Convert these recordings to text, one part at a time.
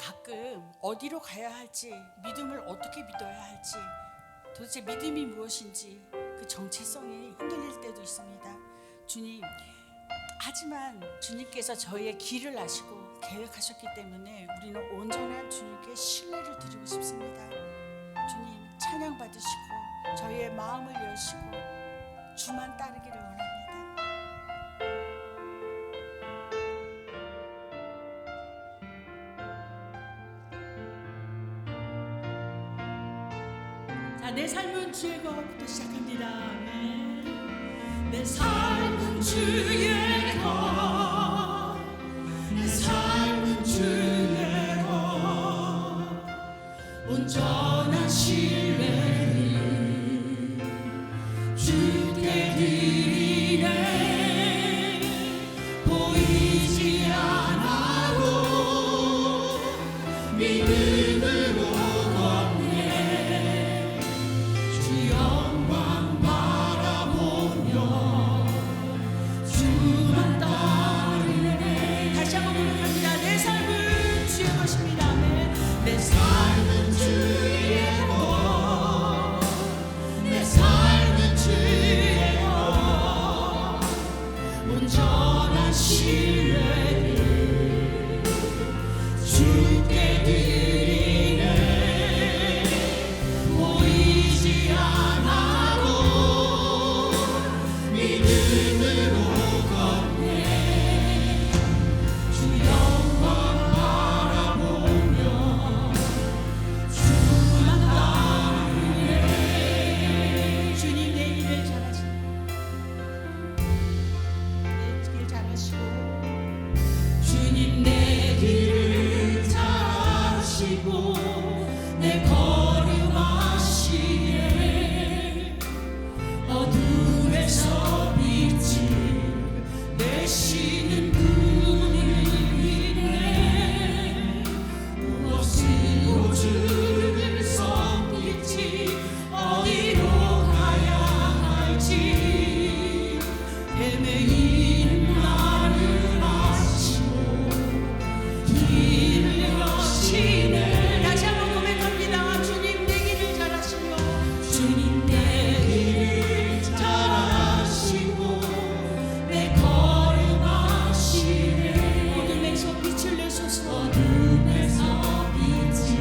가끔 어디로 가야 할지, 믿음을 어떻게 믿어야 할지, 도대체 믿음이 무엇인지 그 정체성이 흔들릴 때도 있습니다. 주님, 하지만 주님께서 저희의 길을 아시고 계획하셨기 때문에 우리는 온전한 주님께 신뢰를 드리고 싶습니다. 주님, 찬양 받으시고 저희의 마음을 여시고 주만 따르기를 원합니다. 자, 내 삶은 주의 것부터 시작합니다. 아멘. 내 삶은 주의 것, 내 삶은 주의 것, 온전한 신뢰를 주께 드리네. 보이지 않아도 믿음으로 걷네. 주 영광 바라보며 주만 따르네. 다시 한번 고백합니다. 내 삶은 주의 것입니다. 아멘. 내 삶은 주의 것, 내 삶은 주의 것, 온전한 신뢰를 주께 드리네. 보이지 않아도 믿음으로 걷네. 주 영광 바라보며 주만 따르네. 주님, 내 일을 잘하시고 주님, 내 길을 잘하시고 내 걸음하시네. 어둠에서 빛을 내시는 분이네. 무엇으로 주를 섬길지, 어디로 가야 할지 헤매이는 나를 아시고 길을 여시네. 다시 한번 고백합니다. 주님, 내 길을 잘하시며 주님, 내 길을 잘하시고 내 걸음하시네. 어둠에서 빛을 내소서. 어둠에서 빛을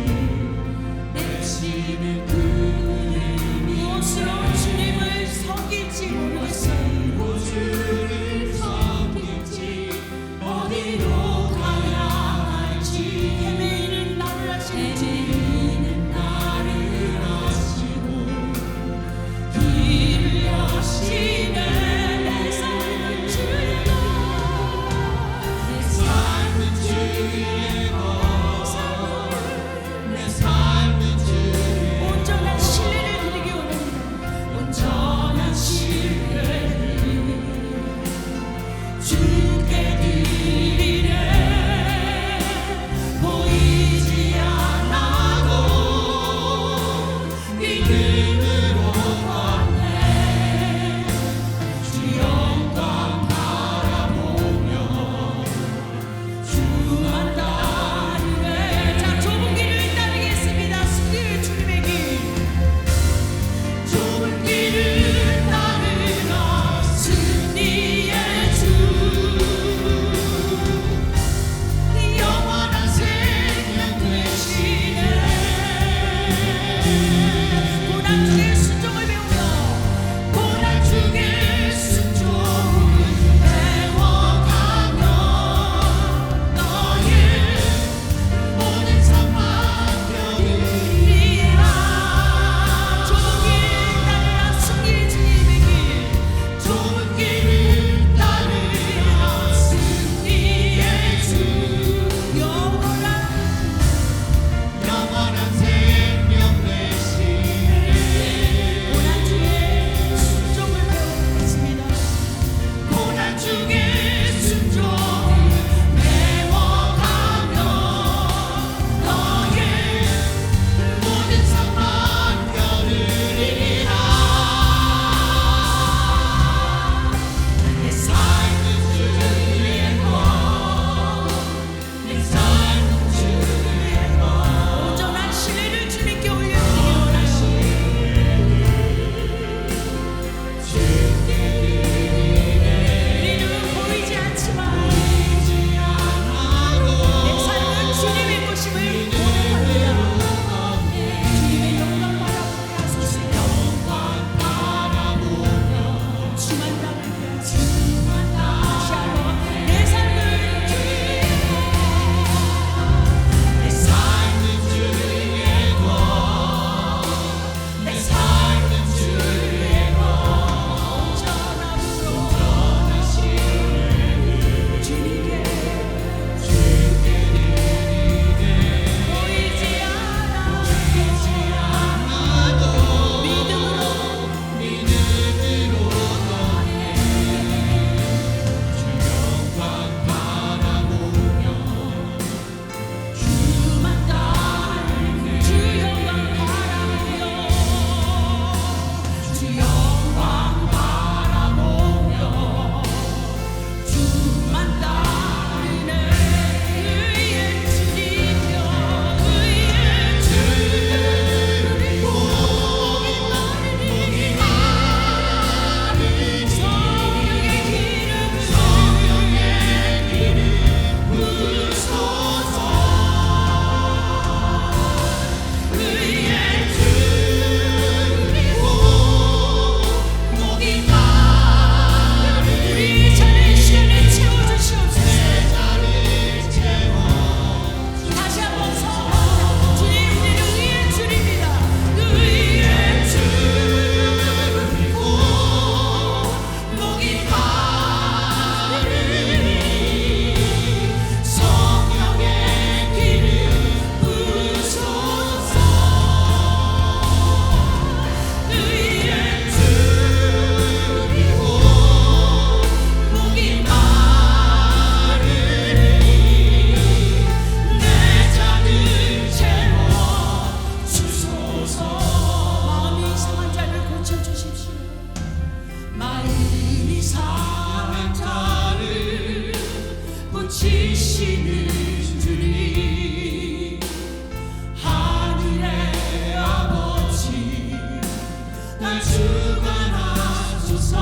주관하소서.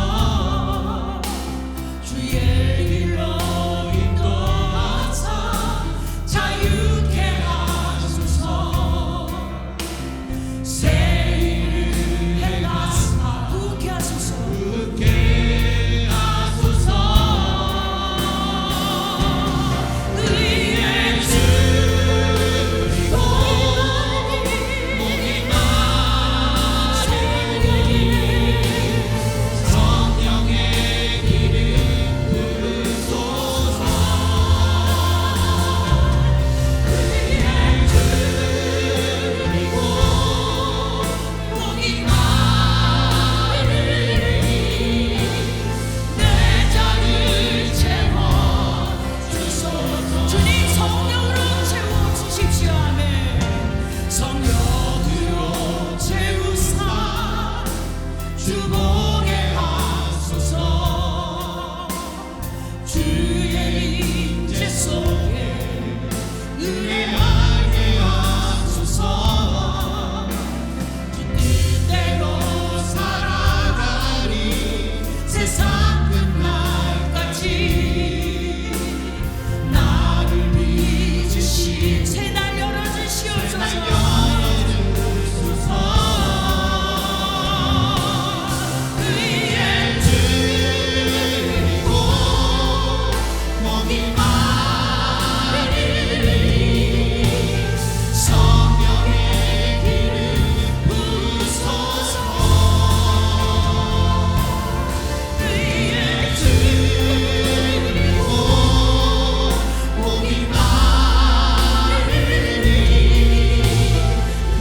주의 길로 인도하사 자유케 하소서. 새 일을 행하사 웃게 하소서. 웃게 하소서. 의에 줄이고 목이 마르니 성령의 길을 부르소서. 의에 줄이고 목이 마르니 내 잔을 채워 주소서. 주님 성령으로 채워 주십시오. 아멘. 성령으로 채우사 주목에 하소서. 주의 임재 속에 은혜하게 하소서. 주 뜻대로 살아가니 세상 끝날까지 나를 믿으시 새날 열어주시옵소서. 의에 줄이고 목이 마르니 성령의 길을 부소서. 의에 줄이고 목이 마르니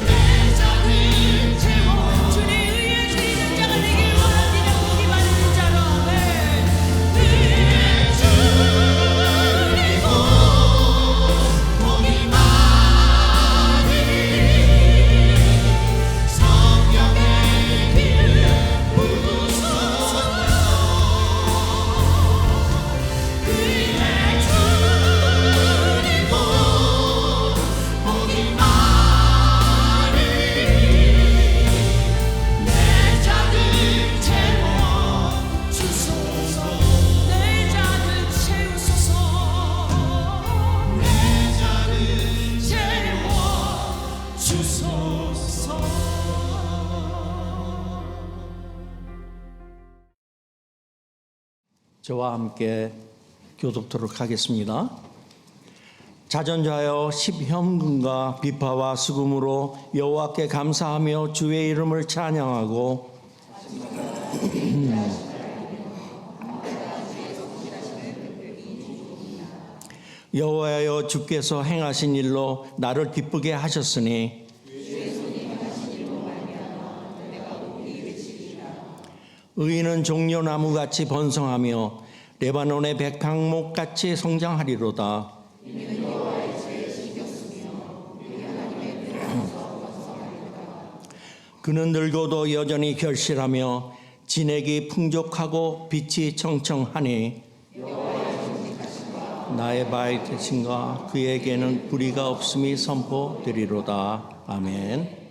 내 잔을 채워. 주님 의에 줄이는 자가 되길 원하시는 목이 마르는 자로. 아멘. 의에 줄이고 목이 마르니 성령의 길을 부소서. 의에 줄이고 목이 마르니 내 잔을 채워 주소서. 내 잔을 채우소서. 내 잔을 채워 주소서. 저와 함께 교독토록 하겠습니다. 자전자여 십현금과 비파와 수금으로 여호와께 감사하며 주의 이름을 찬양하고 여호와여 주께서 행하신 일로 나를 기쁘게 하셨으니 의인은 종려나무같이 번성하며 레바논의 백향목같이 성장하리로다. 그는 늙어도 여전히 결실하며 진액이 풍족하고 빛이 청청하니 나의 바의 대신과 그에게는 불의가 없음이 선포되리로다. 아멘.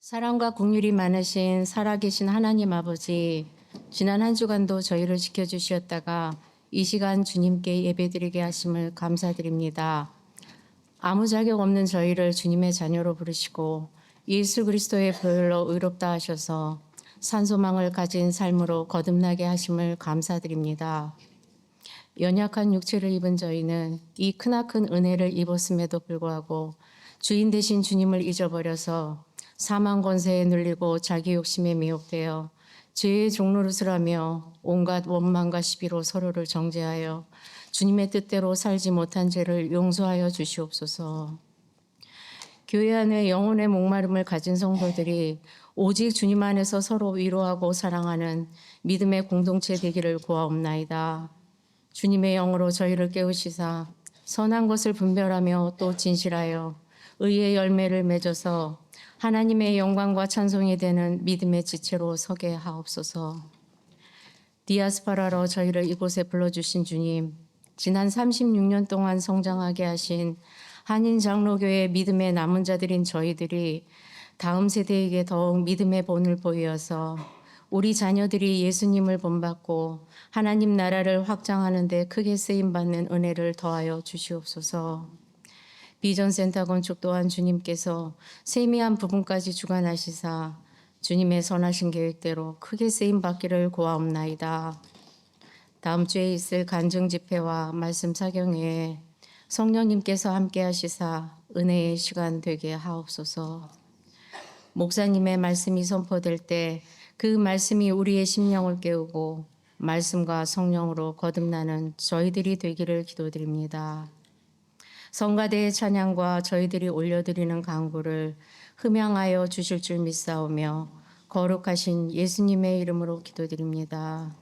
사랑과 긍휼이 많으신 살아계신 하나님 아버지, 지난 한 주간도 저희를 지켜주셨다가 이 시간 주님께 예배드리게 하심을 감사드립니다. 아무 자격 없는 저희를 주님의 자녀로 부르시고 예수 그리스도의 보혈로 의롭다 하셔서 산소망을 가진 삶으로 거듭나게 하심을 감사드립니다. 연약한 육체를 입은 저희는 이 크나큰 은혜를 입었음에도 불구하고 주인 되신 주님을 잊어버려서 사망 권세에 눌리고 자기 욕심에 미혹되어 죄의 종노릇을 하며 온갖 원망과 시비로 서로를 정죄하여 주님의 뜻대로 살지 못한 죄를 용서하여 주시옵소서. 교회 안에 영혼의 목마름을 가진 성도들이 오직 주님 안에서 서로 위로하고 사랑하는 믿음의 공동체 되기를 구하옵나이다. 주님의 영으로 저희를 깨우시사 선한 것을 분별하며 또 진실하여 의의 열매를 맺어서 하나님의 영광과 찬송이 되는 믿음의 지체로 서게 하옵소서. 디아스파라로 저희를 이곳에 불러주신 주님, 지난 36년 동안 성장하게 하신 한인 장로교회 믿음의 남은 자들인 저희들이 다음 세대에게 더욱 믿음의 본을 보여서 우리 자녀들이 예수님을 본받고 하나님 나라를 확장하는 데 크게 쓰임받는 은혜를 더하여 주시옵소서. 비전센터 건축 또한 주님께서 세미한 부분까지 주관하시사 주님의 선하신 계획대로 크게 쓰임받기를 구하옵나이다. 다음 주에 있을 간증 집회와 말씀 사경회에 성령님께서 함께 하시사 은혜의 시간 되게 하옵소서. 목사님의 말씀이 선포될 때 그 말씀이 우리의 심령을 깨우고 말씀과 성령으로 거듭나는 저희들이 되기를 기도드립니다. 성가대의 찬양과 저희들이 올려드리는 간구를 흠양하여 주실 줄 믿사오며 거룩하신 예수님의 이름으로 기도드립니다.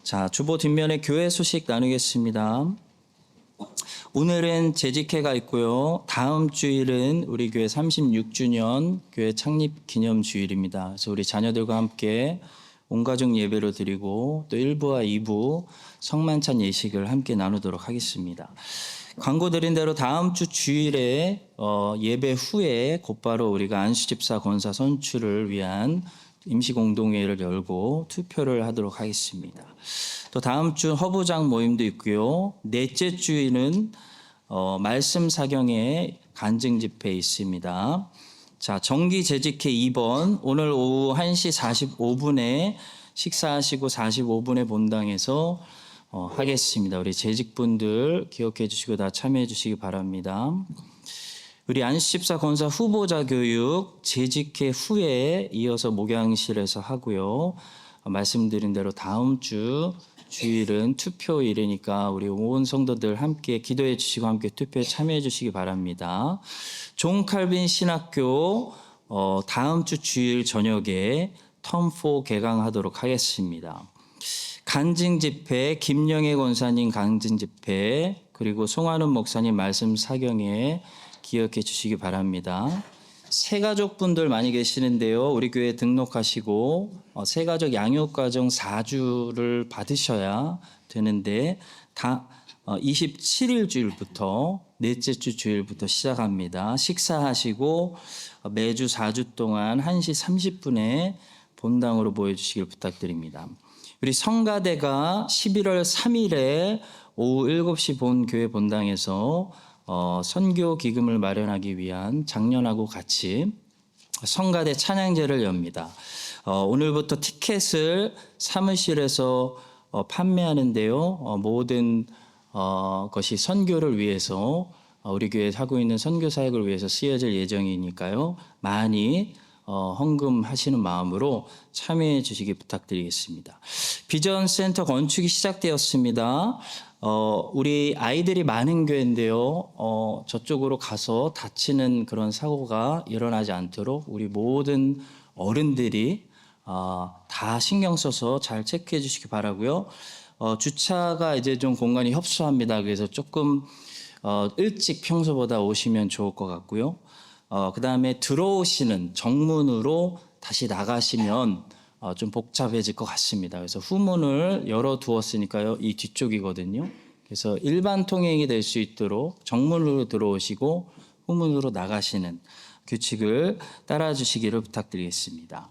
자, 주보 뒷면에 교회 소식 나누겠습니다. 오늘은 재직회가 있고요. 다음 주일은 우리 교회 36주년 교회 창립 기념 주일입니다. 그래서 우리 자녀들과 함께 온가족 예배로 드리고 또 1부와 2부 성만찬 예식을 함께 나누도록 하겠습니다. 광고 드린 대로 다음 주 주일에 예배 후에 곧바로 우리가 안수집사 권사 선출을 위한 임시공동회의를 열고 투표를 하도록 하겠습니다. 또 다음 주 허부장 모임도 있고요. 넷째 주에는 말씀 사경에 간증 집회 있습니다. 자, 정기 재직회 2번 오늘 오후 1시 45분에 식사하시고 45분에 본당에서 하겠습니다. 우리 재직분들 기억해 주시고 다 참여해 주시기 바랍니다. 우리 안수집사 권사 후보자 교육 재직회 후에 이어서 목양실에서 하고요. 말씀드린 대로 다음 주 주일은 투표일이니까 우리 온 성도들 함께 기도해 주시고 함께 투표에 참여해 주시기 바랍니다. 종칼빈 신학교 다음 주 주일 저녁에 텀4 개강하도록 하겠습니다. 간증 집회, 김영애 권사님 간증 집회, 그리고 송하는 목사님 말씀 사경에 기억해 주시기 바랍니다. 새가족분들 많이 계시는데요. 우리 교회에 등록하시고 새가족 양육과정 4주를 받으셔야 되는데 27일 주일부터 넷째 주 주일부터 시작합니다. 식사하시고 매주 4주 동안 1시 30분에 본당으로 모여주시길 부탁드립니다. 우리 성가대가 11월 3일에 오후 7시 본 교회 본당에서 선교 기금을 마련하기 위한 작년하고 같이 성가대 찬양제를 엽니다. 오늘부터 티켓을 사무실에서 판매하는데요. 모든 것이 선교를 위해서 우리 교회에 하고 있는 선교 사역을 위해서 쓰여질 예정이니까요. 많이 헌금하시는 마음으로 참여해 주시기 부탁드리겠습니다. 비전센터 건축이 시작되었습니다. 우리 아이들이 많은 교회인데요. 저쪽으로 가서 다치는 그런 사고가 일어나지 않도록 우리 모든 어른들이 다 신경 써서 잘 체크해 주시기 바라고요. 주차가 이제 좀 공간이 협소합니다. 그래서 조금 일찍 평소보다 오시면 좋을 것 같고요. 그 다음에 들어오시는 정문으로 다시 나가시면 좀 복잡해질 것 같습니다. 그래서 후문을 열어두었으니까요. 이 뒤쪽이거든요. 그래서 일반 통행이 될 수 있도록 정문으로 들어오시고 후문으로 나가시는 규칙을 따라 주시기를 부탁드리겠습니다.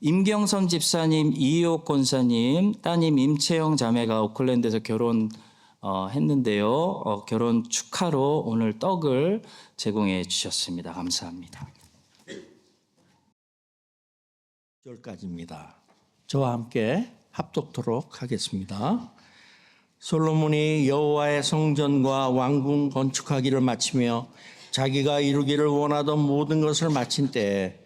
임경선 집사님, 이희옥 권사님, 따님 임채영 자매가 오클랜드에서 결혼했는데요. 결혼 축하로 오늘 떡을 제공해 주셨습니다. 감사합니다. 10절까지입니다. 저와 함께 합독토록 하겠습니다. 솔로몬이 여호와의 성전과 왕궁 건축하기를 마치며 자기가 이루기를 원하던 모든 것을 마친 때에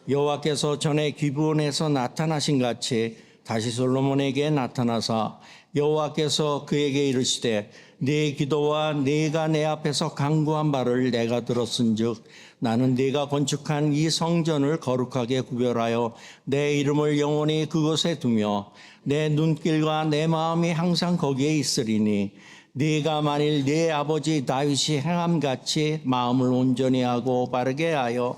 여호와께서 전에 기브온에서 나타나신 같이 다시 솔로몬에게 나타나사 여호와께서 그에게 이르시되 네 기도와 네가 내 앞에서 간구한 바를 내가 들었은즉 나는 네가 건축한 이 성전을 거룩하게 구별하여 내 이름을 영원히 그곳에 두며 내 눈길과 내 마음이 항상 거기에 있으리니 네가 만일 네 아버지 다윗이 행함같이 마음을 온전히 하고 바르게 하여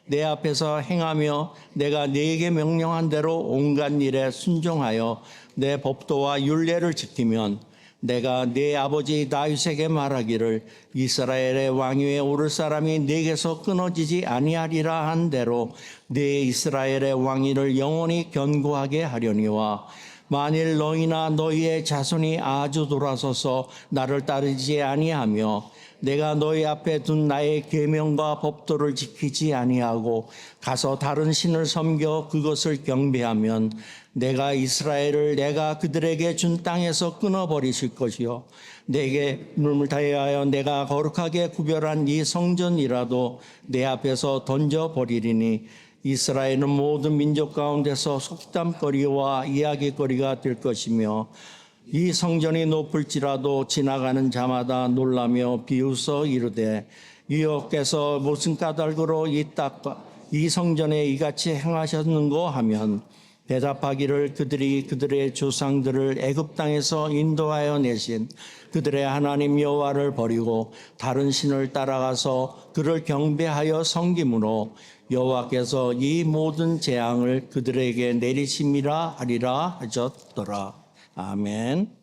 내 앞에서 행하며 내가 네게 명령한 대로 온갖 일에 순종하여 내 법도와 율례를 지키면 내가 네 아버지 다윗에게 말하기를 이스라엘의 왕위에 오를 사람이 네게서 끊어지지 아니하리라 한 대로 네 이스라엘의 왕위를 영원히 견고하게 하려니와 만일 너희나 너희의 자손이 아주 돌아서서 나를 따르지 아니하며 내가 너희 앞에 둔 나의 계명과 법도를 지키지 아니하고 가서 다른 신을 섬겨 그것을 경배하면 내가 이스라엘을 내가 그들에게 준 땅에서 끊어버리실 것이요 내게 눈을 다하여 내가 거룩하게 구별한 이 성전이라도 내 앞에서 던져버리리니 이스라엘은 모든 민족 가운데서 속담거리와 이야기거리가 될 것이며 이 성전이 높을지라도 지나가는 자마다 놀라며 비웃어 이르되 여호와께서 무슨 까닭으로 이 성전에 이같이 행하셨는고 하면 대답하기를 그들이 그들의 조상들을 애굽 땅에서 인도하여 내신 그들의 하나님 여호와를 버리고 다른 신을 따라가서 그를 경배하여 섬김으로 여호와께서 이 모든 재앙을 그들에게 내리심이라 하리라 하셨더라. 아멘.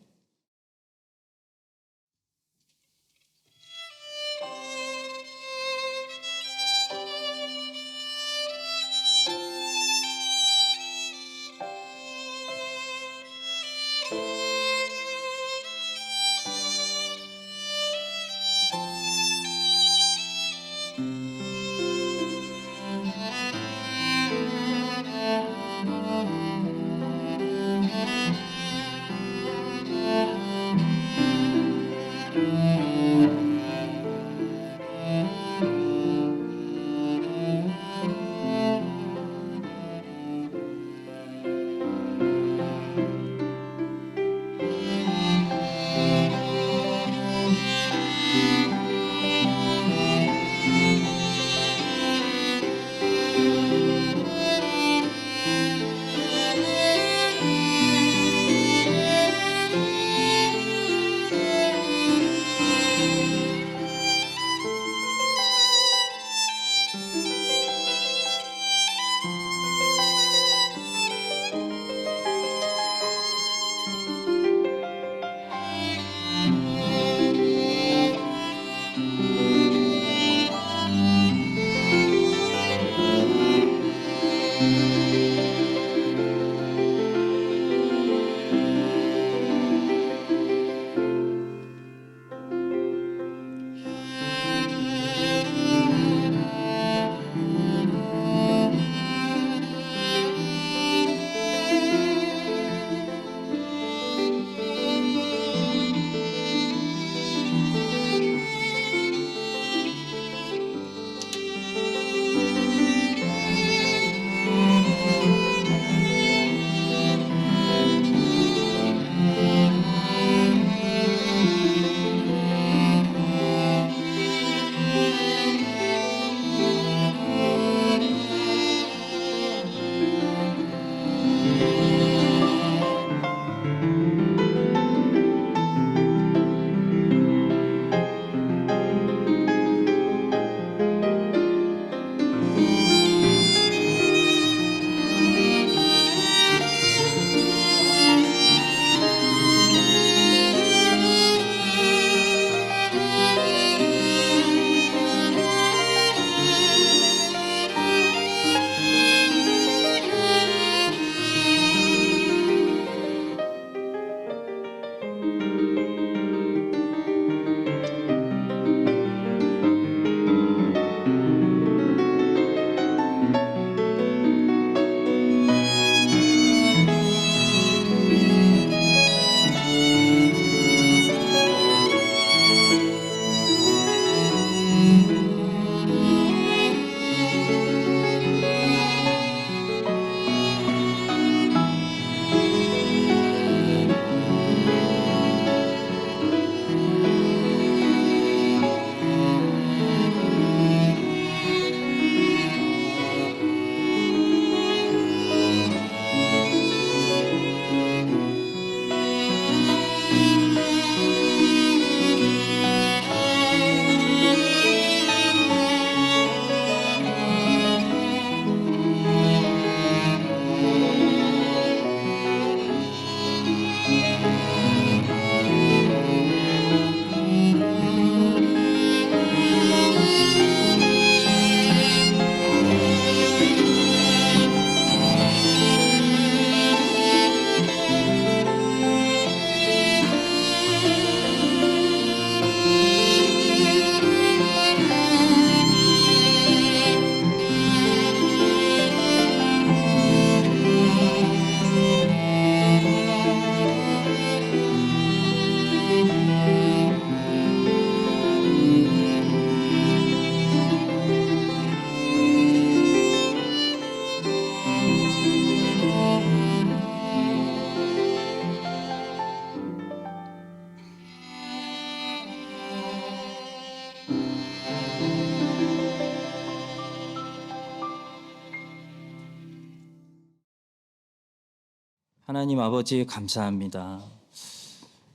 하나님 아버지 감사합니다.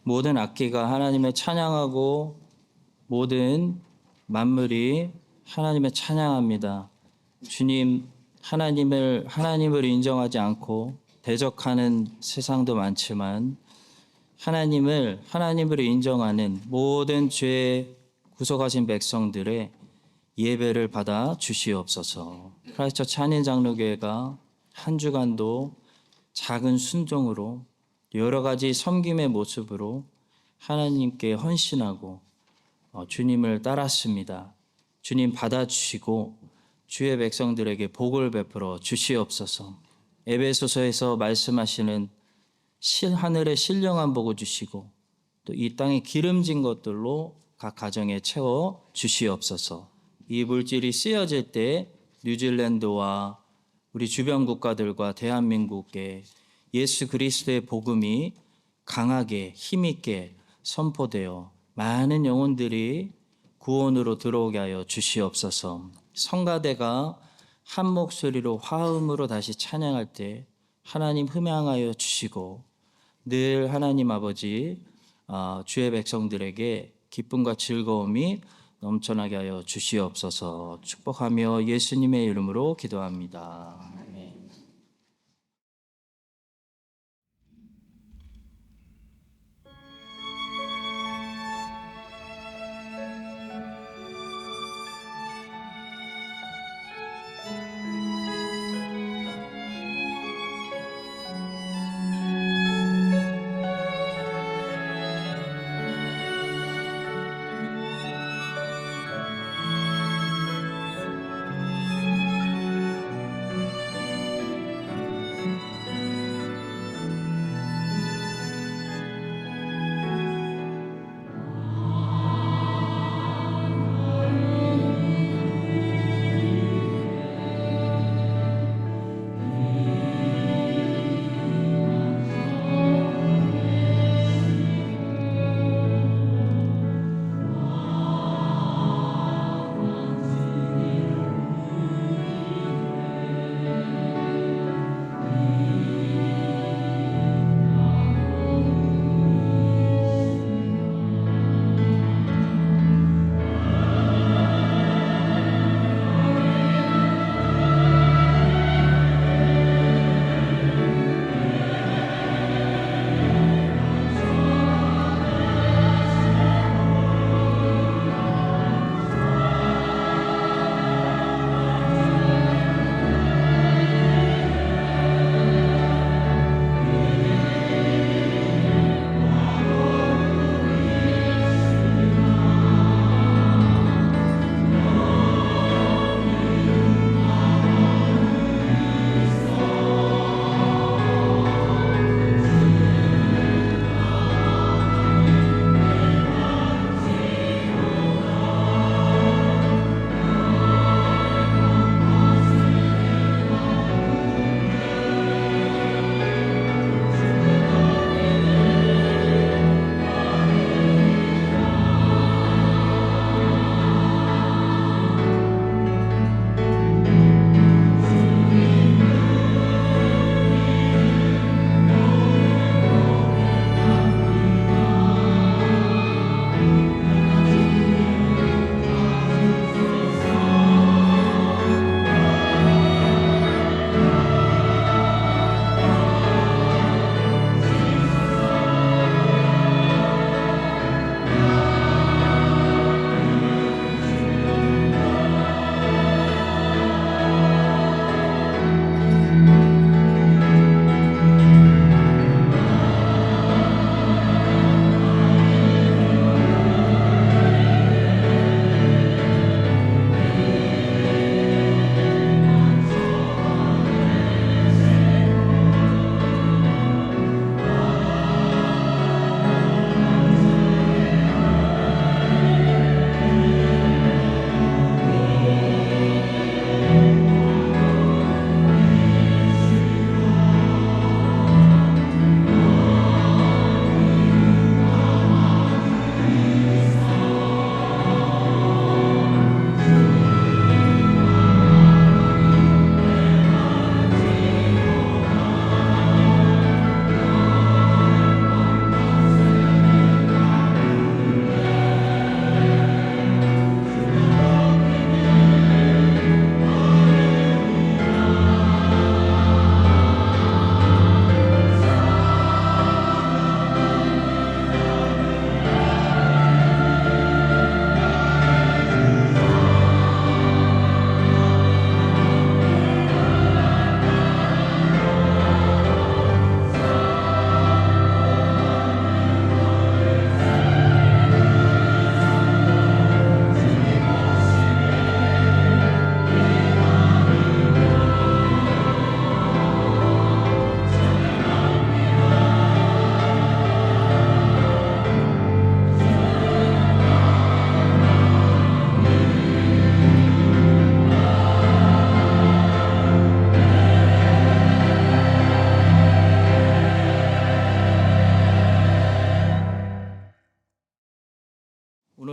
모든 악기가 하나님을 찬양하고 모든 만물이 하나님을 찬양합니다. 주님, 하나님을 인정하지 않고 대적하는 세상도 많지만 하나님을 인정하는 모든 죄 구속하신 백성들의 예배를 받아 주시옵소서. 크라이스트 찬인 장로교회가 한 주간도 작은 순종으로 여러 가지 섬김의 모습으로 하나님께 헌신하고 주님을 따랐습니다. 주님 받아주시고 주의 백성들에게 복을 베풀어 주시옵소서. 에베소서에서 말씀하시는 하늘의 신령한 복을 주시고 또 이 땅에 기름진 것들로 각 가정에 채워 주시옵소서. 이 물질이 쓰여질 때 뉴질랜드와 우리 주변 국가들과 대한민국에 예수 그리스도의 복음이 강하게 힘있게 선포되어 많은 영혼들이 구원으로 들어오게 하여 주시옵소서. 성가대가 한 목소리로 화음으로 다시 찬양할 때 하나님 흠양하여 주시고 늘 하나님 아버지 주의 백성들에게 기쁨과 즐거움이 넘쳐나게 하여 주시옵소서. 축복하며 예수님의 이름으로 기도합니다. 아멘.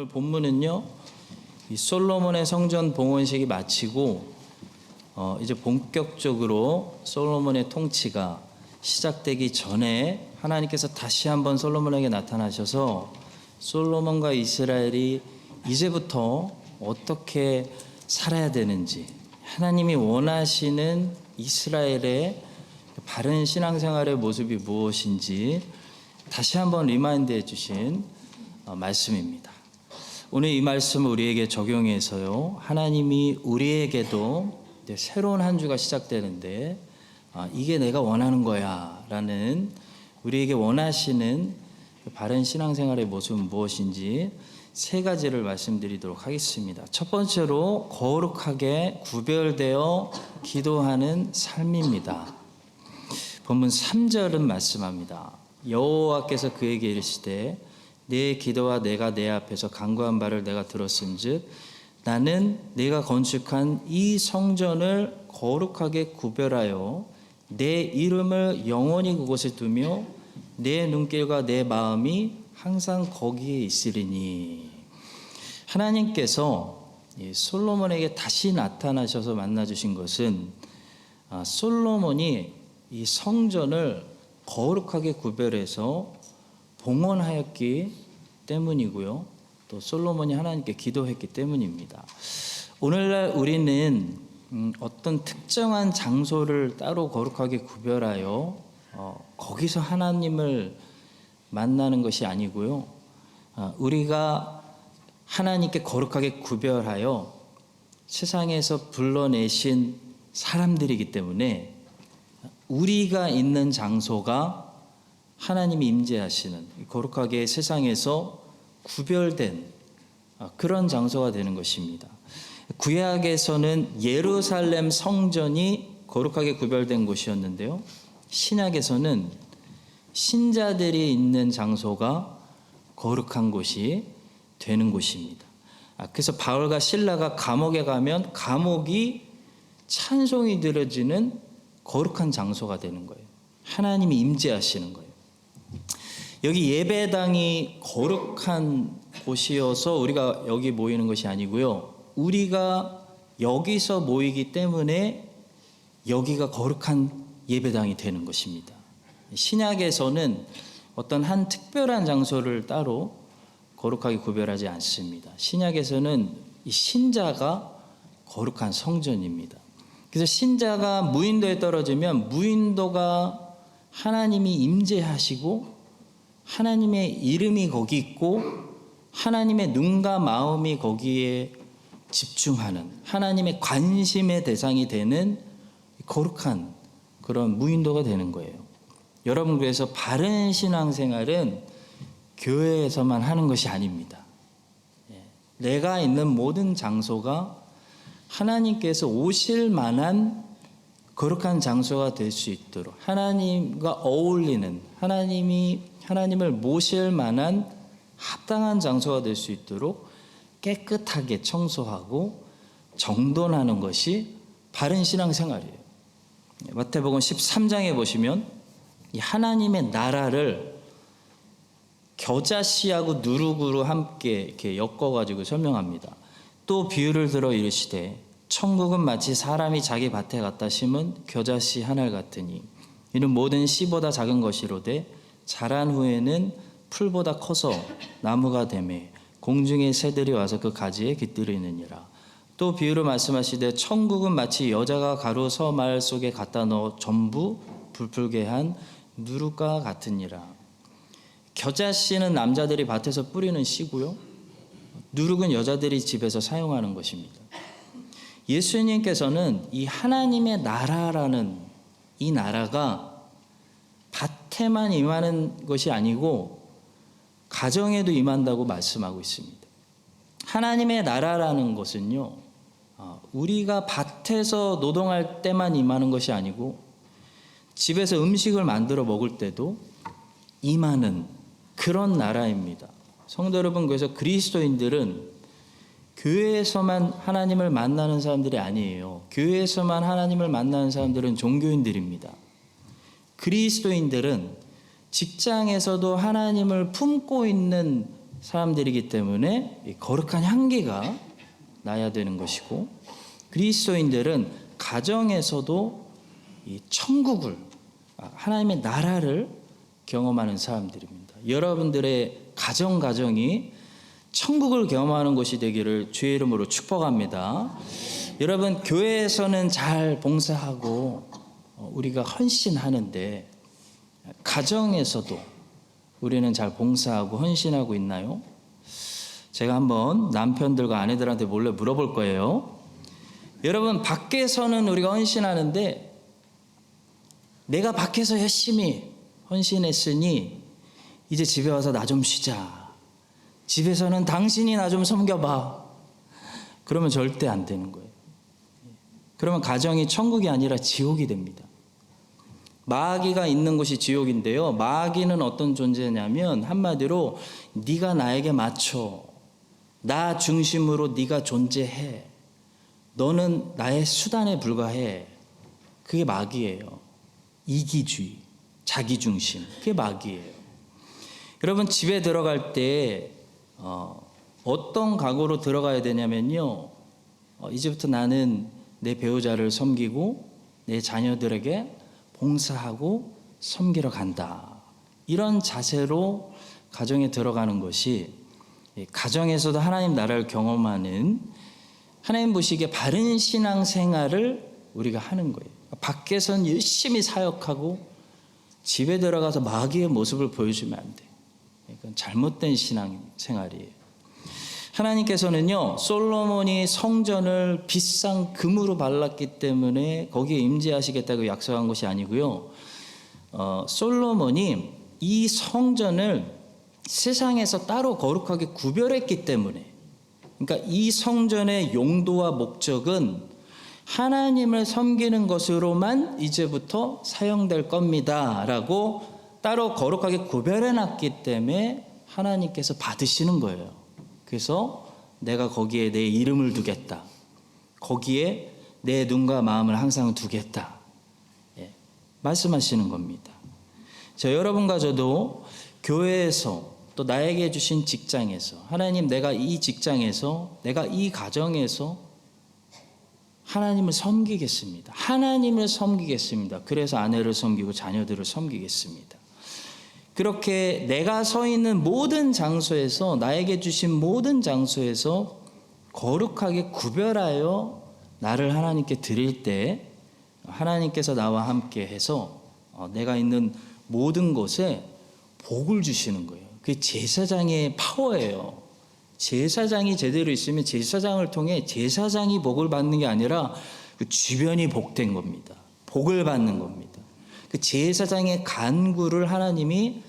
오늘 본문은요, 이 솔로몬의 성전 봉헌식이 마치고 이제 본격적으로 솔로몬의 통치가 시작되기 전에 하나님께서 다시 한번 솔로몬에게 나타나셔서 솔로몬과 이스라엘이 이제부터 어떻게 살아야 되는지, 하나님이 원하시는 이스라엘의 바른 신앙생활의 모습이 무엇인지 다시 한번 리마인드해 주신 말씀입니다. 오늘 이 말씀을 우리에게 적용해서요, 하나님이 우리에게도 새로운 한 주가 시작되는데 이게 내가 원하는 거야 라는, 우리에게 원하시는 바른 신앙생활의 모습은 무엇인지 세 가지를 말씀드리도록 하겠습니다. 첫 번째로 거룩하게 구별되어 기도하는 삶입니다. 본문 3절은 말씀합니다. 여호와께서 그에게 이르시되 내 기도와 내가 내 앞에서 간구한 바를 내가 들었은즉 나는 내가 건축한 이 성전을 거룩하게 구별하여 내 이름을 영원히 그곳에 두며 내 눈길과 내 마음이 항상 거기에 있으리니. 하나님께서 솔로몬에게 다시 나타나셔서 만나주신 것은 솔로몬이 이 성전을 거룩하게 구별해서 봉헌하였기 때문이고요, 또 솔로몬이 하나님께 기도했기 때문입니다. 오늘날 우리는 어떤 특정한 장소를 따로 거룩하게 구별하여 거기서 하나님을 만나는 것이 아니고요, 우리가 하나님께 거룩하게 구별하여 세상에서 불러내신 사람들이기 때문에 우리가 있는 장소가 하나님이 임재하시는 거룩하게 세상에서 구별된 그런 장소가 되는 것입니다. 구약에서는 예루살렘 성전이 거룩하게 구별된 곳이었는데요, 신약에서는 신자들이 있는 장소가 거룩한 곳이 되는 곳입니다. 그래서 바울과 실라가 감옥에 가면 감옥이 찬송이 들어지는 거룩한 장소가 되는 거예요. 하나님이 임재하시는 거예요. 여기 예배당이 거룩한 곳이어서 우리가 여기 모이는 것이 아니고요, 우리가 여기서 모이기 때문에 여기가 거룩한 예배당이 되는 것입니다. 신약에서는 어떤 한 특별한 장소를 따로 거룩하게 구별하지 않습니다. 신약에서는 이 신자가 거룩한 성전입니다. 그래서 신자가 무인도에 떨어지면 무인도가 하나님이 임재하시고 하나님의 이름이 거기 있고 하나님의 눈과 마음이 거기에 집중하는, 하나님의 관심의 대상이 되는 거룩한 그런 무인도가 되는 거예요. 여러분, 그래서 바른 신앙생활은 교회에서만 하는 것이 아닙니다. 내가 있는 모든 장소가 하나님께서 오실 만한 거룩한 장소가 될 수 있도록, 하나님과 어울리는, 하나님을 모실 만한 합당한 장소가 될 수 있도록 깨끗하게 청소하고 정돈하는 것이 바른 신앙생활이에요. 마태복음 13장에 보시면 이 하나님의 나라를 겨자씨하고 누룩으로 함께 이렇게 엮어가지고 설명합니다. 또 비유를 들어 이르시되 천국은 마치 사람이 자기 밭에 갖다 심은 겨자씨 한 알 같으니 이는 모든 씨보다 작은 것이로되 자란 후에는 풀보다 커서 나무가 되매 공중의 새들이 와서 그 가지에 깃들이느니라. 또 비유로 말씀하시되 천국은 마치 여자가 가루 서말 속에 갖다 넣어 전부 불풀게 한 누룩과 같으니라. 겨자씨는 남자들이 밭에서 뿌리는 씨고요, 누룩은 여자들이 집에서 사용하는 것입니다. 예수님께서는 이 하나님의 나라라는 이 나라가 밭에만 임하는 것이 아니고 가정에도 임한다고 말씀하고 있습니다. 하나님의 나라라는 것은요, 우리가 밭에서 노동할 때만 임하는 것이 아니고 집에서 음식을 만들어 먹을 때도 임하는 그런 나라입니다. 성도 여러분, 그래서 그리스도인들은 교회에서만 하나님을 만나는 사람들이 아니에요. 교회에서만 하나님을 만나는 사람들은 종교인들입니다. 그리스도인들은 직장에서도 하나님을 품고 있는 사람들이기 때문에 이 거룩한 향기가 나야 되는 것이고, 그리스도인들은 가정에서도 이 천국을, 하나님의 나라를 경험하는 사람들입니다. 여러분들의 가정이 천국을 경험하는 곳이 되기를 주의 이름으로 축복합니다. 여러분, 교회에서는 잘 봉사하고 우리가 헌신하는데 가정에서도 우리는 잘 봉사하고 헌신하고 있나요? 제가 한번 남편들과 아내들한테 몰래 물어볼 거예요. 여러분, 밖에서는 우리가 헌신하는데 내가 밖에서 열심히 헌신했으니 이제 집에 와서 나 좀 쉬자. 집에서는 당신이 나 좀 섬겨봐. 그러면 절대 안 되는 거예요. 그러면 가정이 천국이 아니라 지옥이 됩니다. 마귀가 있는 곳이 지옥인데요. 마귀는 어떤 존재냐면 한마디로 네가 나에게 맞춰. 나 중심으로 네가 존재해. 너는 나의 수단에 불과해. 그게 마귀예요. 이기주의, 자기중심. 그게 마귀예요. 여러분, 집에 들어갈 때 어떤 각오로 들어가야 되냐면요. 이제부터 나는 내 배우자를 섬기고 내 자녀들에게 봉사하고 섬기러 간다. 이런 자세로 가정에 들어가는 것이 가정에서도 하나님 나라를 경험하는, 하나님 보시기에 바른 신앙 생활을 우리가 하는 거예요. 밖에선 열심히 사역하고 집에 들어가서 마귀의 모습을 보여주면 안 돼요. 이건 잘못된 신앙 생활이에요. 하나님께서는요, 솔로몬이 성전을 비싼 금으로 발랐기 때문에 거기에 임재하시겠다고 약속한 것이 아니고요. 솔로몬이 이 성전을 세상에서 따로 거룩하게 구별했기 때문에, 그러니까 이 성전의 용도와 목적은 하나님을 섬기는 것으로만 이제부터 사용될 겁니다 라고 따로 거룩하게 구별해 놨기 때문에 하나님께서 받으시는 거예요. 그래서 내가 거기에 내 이름을 두겠다. 거기에 내 눈과 마음을 항상 두겠다. 말씀하시는 겁니다. 자, 여러분과 저도 교회에서 또 나에게 주신 직장에서, 하나님, 내가 이 직장에서, 내가 이 가정에서 하나님을 섬기겠습니다. 하나님을 섬기겠습니다. 그래서 아내를 섬기고 자녀들을 섬기겠습니다. 그렇게 내가 서 있는 모든 장소에서, 나에게 주신 모든 장소에서 거룩하게 구별하여 나를 하나님께 드릴 때 하나님께서 나와 함께 해서 내가 있는 모든 곳에 복을 주시는 거예요. 그게 제사장의 파워예요. 제사장이 제대로 있으면 제사장을 통해 제사장이 복을 받는 게 아니라 그 주변이 복된 겁니다. 복을 받는 겁니다. 그 제사장의 간구를 하나님이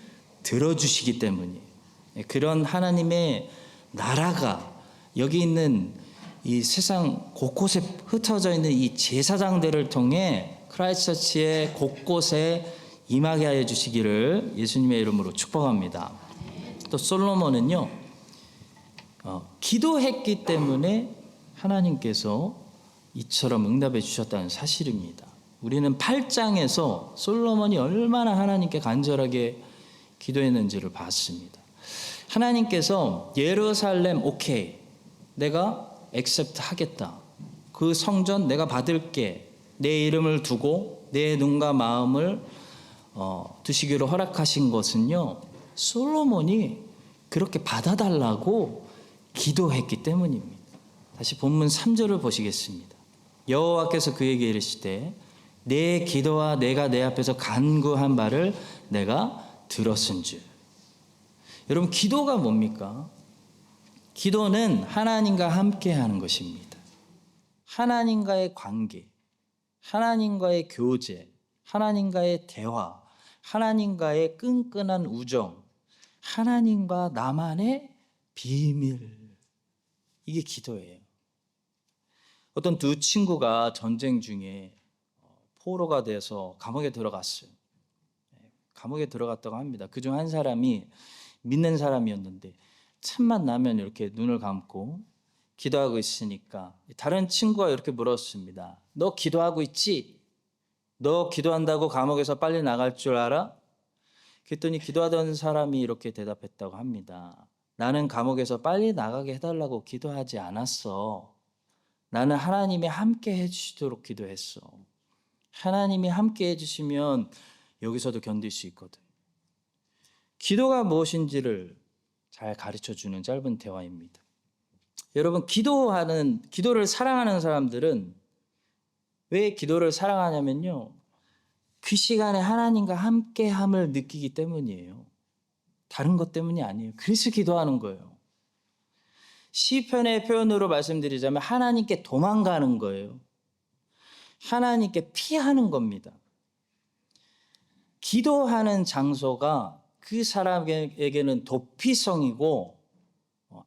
들어주시기 때문이에요. 그런 하나님의 나라가 여기 있는 이 세상 곳곳에 흩어져 있는 이 제사장들을 통해 크라이스트처치의 곳곳에 임하게 하여 주시기를 예수님의 이름으로 축복합니다. 또 솔로몬은요, 기도했기 때문에 하나님께서 이처럼 응답해 주셨다는 사실입니다. 우리는 8장에서 솔로몬이 얼마나 하나님께 간절하게 기도했는지를 봤습니다. 하나님께서 예루살렘 오케이, 내가 액셉트 하겠다. 그 성전 내가 받을게. 내 이름을 두고 내 눈과 마음을 두시기로 허락하신 것은요, 솔로몬이 그렇게 받아달라고 기도했기 때문입니다. 다시 본문 3절을 보시겠습니다. 여호와께서 그에게 이르시되 내 기도와 내가 내 앞에서 간구한 바를 내가 들었은즉. 여러분, 기도가 뭡니까? 기도는 하나님과 함께 하는 것입니다. 하나님과의 관계, 하나님과의 교제, 하나님과의 대화, 하나님과의 끈끈한 우정, 하나님과 나만의 비밀. 이게 기도예요. 어떤 두 친구가 전쟁 중에 포로가 돼서 감옥에 들어갔어요. 감옥에 들어갔다고 합니다. 그중 한 사람이 믿는 사람이었는데 틈만 나면 이렇게 눈을 감고 기도하고 있으니까 다른 친구가 이렇게 물었습니다. 너 기도하고 있지? 너 기도한다고 감옥에서 빨리 나갈 줄 알아? 그랬더니 기도하던 사람이 이렇게 대답했다고 합니다. 나는 감옥에서 빨리 나가게 해달라고 기도하지 않았어. 나는 하나님이 함께 해주시도록 기도했어. 하나님이 함께 해주시면 여기서도 견딜 수 있거든. 기도가 무엇인지를 잘 가르쳐주는 짧은 대화입니다. 여러분, 기도를 사랑하는 사람들은 왜 기도를 사랑하냐면요, 그 시간에 하나님과 함께함을 느끼기 때문이에요. 다른 것 때문이 아니에요. 그래서 기도하는 거예요. 시편의 표현으로 말씀드리자면 하나님께 도망가는 거예요. 하나님께 피하는 겁니다. 기도하는 장소가 그 사람에게는 도피성이고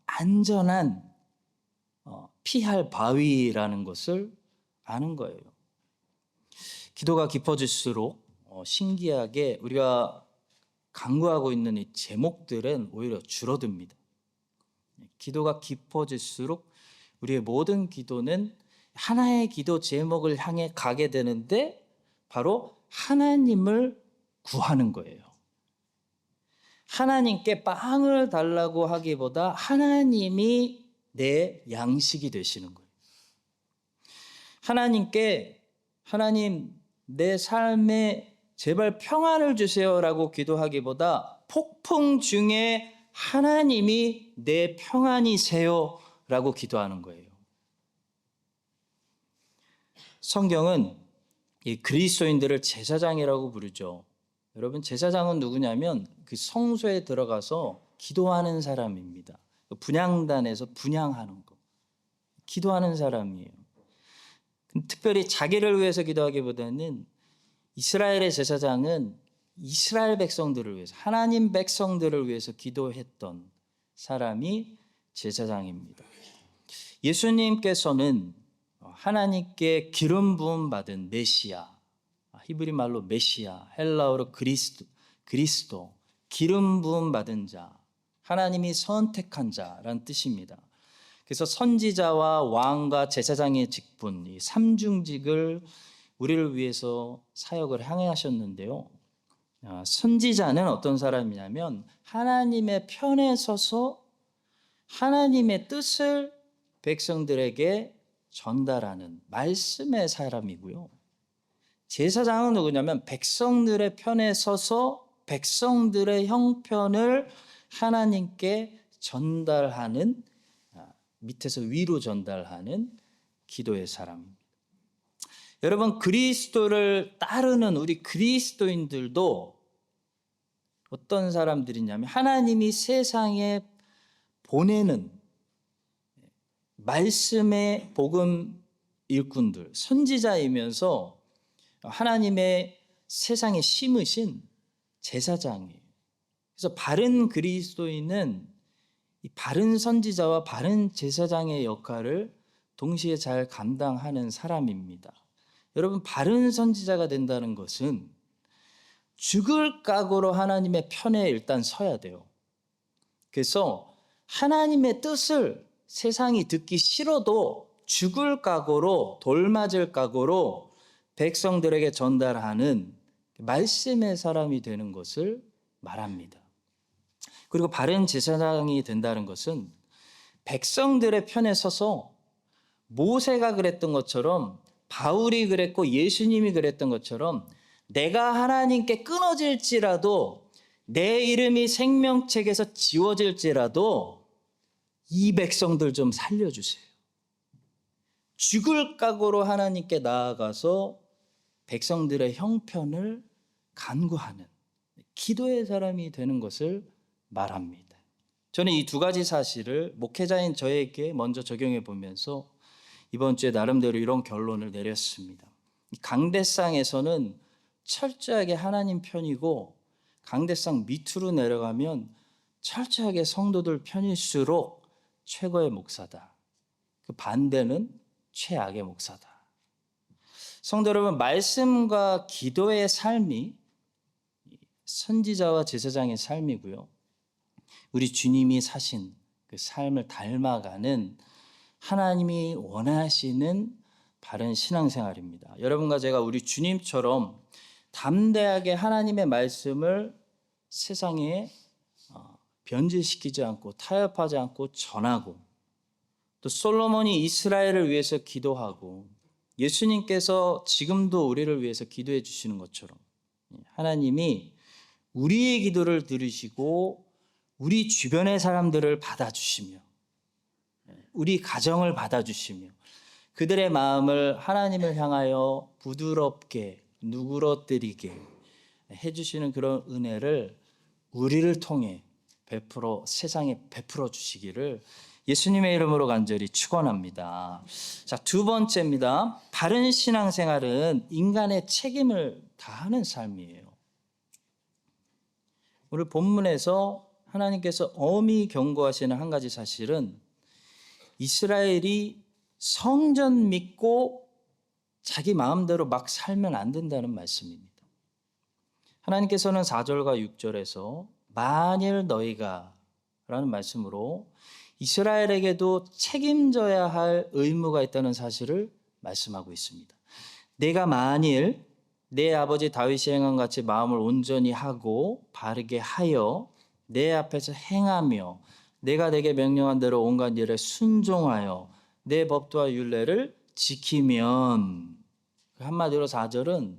안전한 피할 바위라는 것을 아는 거예요. 기도가 깊어질수록 신기하게 우리가 강구하고 있는 이 제목들은 오히려 줄어듭니다. 기도가 깊어질수록 우리의 모든 기도는 하나의 기도 제목을 향해 가게 되는데 바로 하나님을 구하는 거예요. 하나님께 빵을 달라고 하기보다 하나님이 내 양식이 되시는 거예요. 하나님께 하나님 내 삶에 제발 평안을 주세요라고 기도하기보다 폭풍 중에 하나님이 내 평안이세요라고 기도하는 거예요. 성경은 이 그리스도인들을 제사장이라고 부르죠. 여러분, 제사장은 누구냐면 그 성소에 들어가서 기도하는 사람입니다. 분향단에서 분향하는 거. 기도하는 사람이에요. 특별히 자기를 위해서 기도하기보다는 이스라엘의 제사장은 이스라엘 백성들을 위해서, 하나님 백성들을 위해서 기도했던 사람이 제사장입니다. 예수님께서는 하나님께 기름 부음 받은 메시아, 히브리 말로 메시아, 헬라어로 그리스도, 기름 부음 받은 자, 하나님이 선택한 자라는 뜻입니다. 그래서 선지자와 왕과 제사장의 직분, 이 삼중직을 우리를 위해서 사역을 행하셨는데요. 선지자는 어떤 사람이냐면 하나님의 편에 서서 하나님의 뜻을 백성들에게 전달하는 말씀의 사람이고요. 제사장은 누구냐면 백성들의 편에 서서 백성들의 형편을 하나님께 전달하는, 밑에서 위로 전달하는 기도의 사람입니다. 여러분, 그리스도를 따르는 우리 그리스도인들도 어떤 사람들이냐면 하나님이 세상에 보내는 말씀의 복음 일꾼들, 선지자이면서 하나님의 세상에 심으신 제사장이에요. 그래서 바른 그리스도인은 이 바른 선지자와 바른 제사장의 역할을 동시에 잘 감당하는 사람입니다. 여러분, 바른 선지자가 된다는 것은 죽을 각오로 하나님의 편에 일단 서야 돼요. 그래서 하나님의 뜻을 세상이 듣기 싫어도 죽을 각오로, 돌맞을 각오로 백성들에게 전달하는 말씀의 사람이 되는 것을 말합니다. 그리고 바른 제사장이 된다는 것은 백성들의 편에 서서 모세가 그랬던 것처럼, 바울이 그랬고 예수님이 그랬던 것처럼 내가 하나님께 끊어질지라도, 내 이름이 생명책에서 지워질지라도 이 백성들 좀 살려주세요. 죽을 각오로 하나님께 나아가서 백성들의 형편을 간구하는 기도의 사람이 되는 것을 말합니다. 저는 이 두 가지 사실을 목회자인 저에게 먼저 적용해 보면서 이번 주에 나름대로 이런 결론을 내렸습니다. 강대상에서는 철저하게 하나님 편이고, 강대상 밑으로 내려가면 철저하게 성도들 편일수록 최고의 목사다. 그 반대는 최악의 목사다. 성도 여러분, 말씀과 기도의 삶이 선지자와 제사장의 삶이고요, 우리 주님이 사신 그 삶을 닮아가는 하나님이 원하시는 바른 신앙생활입니다. 여러분과 제가 우리 주님처럼 담대하게 하나님의 말씀을 세상에 변질시키지 않고 타협하지 않고 전하고, 또 솔로몬이 이스라엘을 위해서 기도하고 예수님께서 지금도 우리를 위해서 기도해 주시는 것처럼 하나님이 우리의 기도를 들으시고 우리 주변의 사람들을 받아주시며 우리 가정을 받아주시며 그들의 마음을 하나님을 향하여 부드럽게 누그러뜨리게 해주시는 그런 은혜를 우리를 통해 세상에 베풀어 주시기를 예수님의 이름으로 간절히 축원합니다. 자, 두 번째입니다. 바른 신앙생활은 인간의 책임을 다하는 삶이에요. 오늘 본문에서 하나님께서 엄히 경고하시는 한 가지 사실은 이스라엘이 성전 믿고 자기 마음대로 막 살면 안 된다는 말씀입니다. 하나님께서는 4절과 6절에서 만일 너희가 라는 말씀으로 이스라엘에게도 책임져야 할 의무가 있다는 사실을 말씀하고 있습니다. 내가 만일 내 아버지 다윗이 행한 같이 마음을 온전히 하고 바르게 하여 내 앞에서 행하며 내가 내게 명령한 대로 온갖 일에 순종하여 내 법도와 율례를 지키면, 한마디로 4절은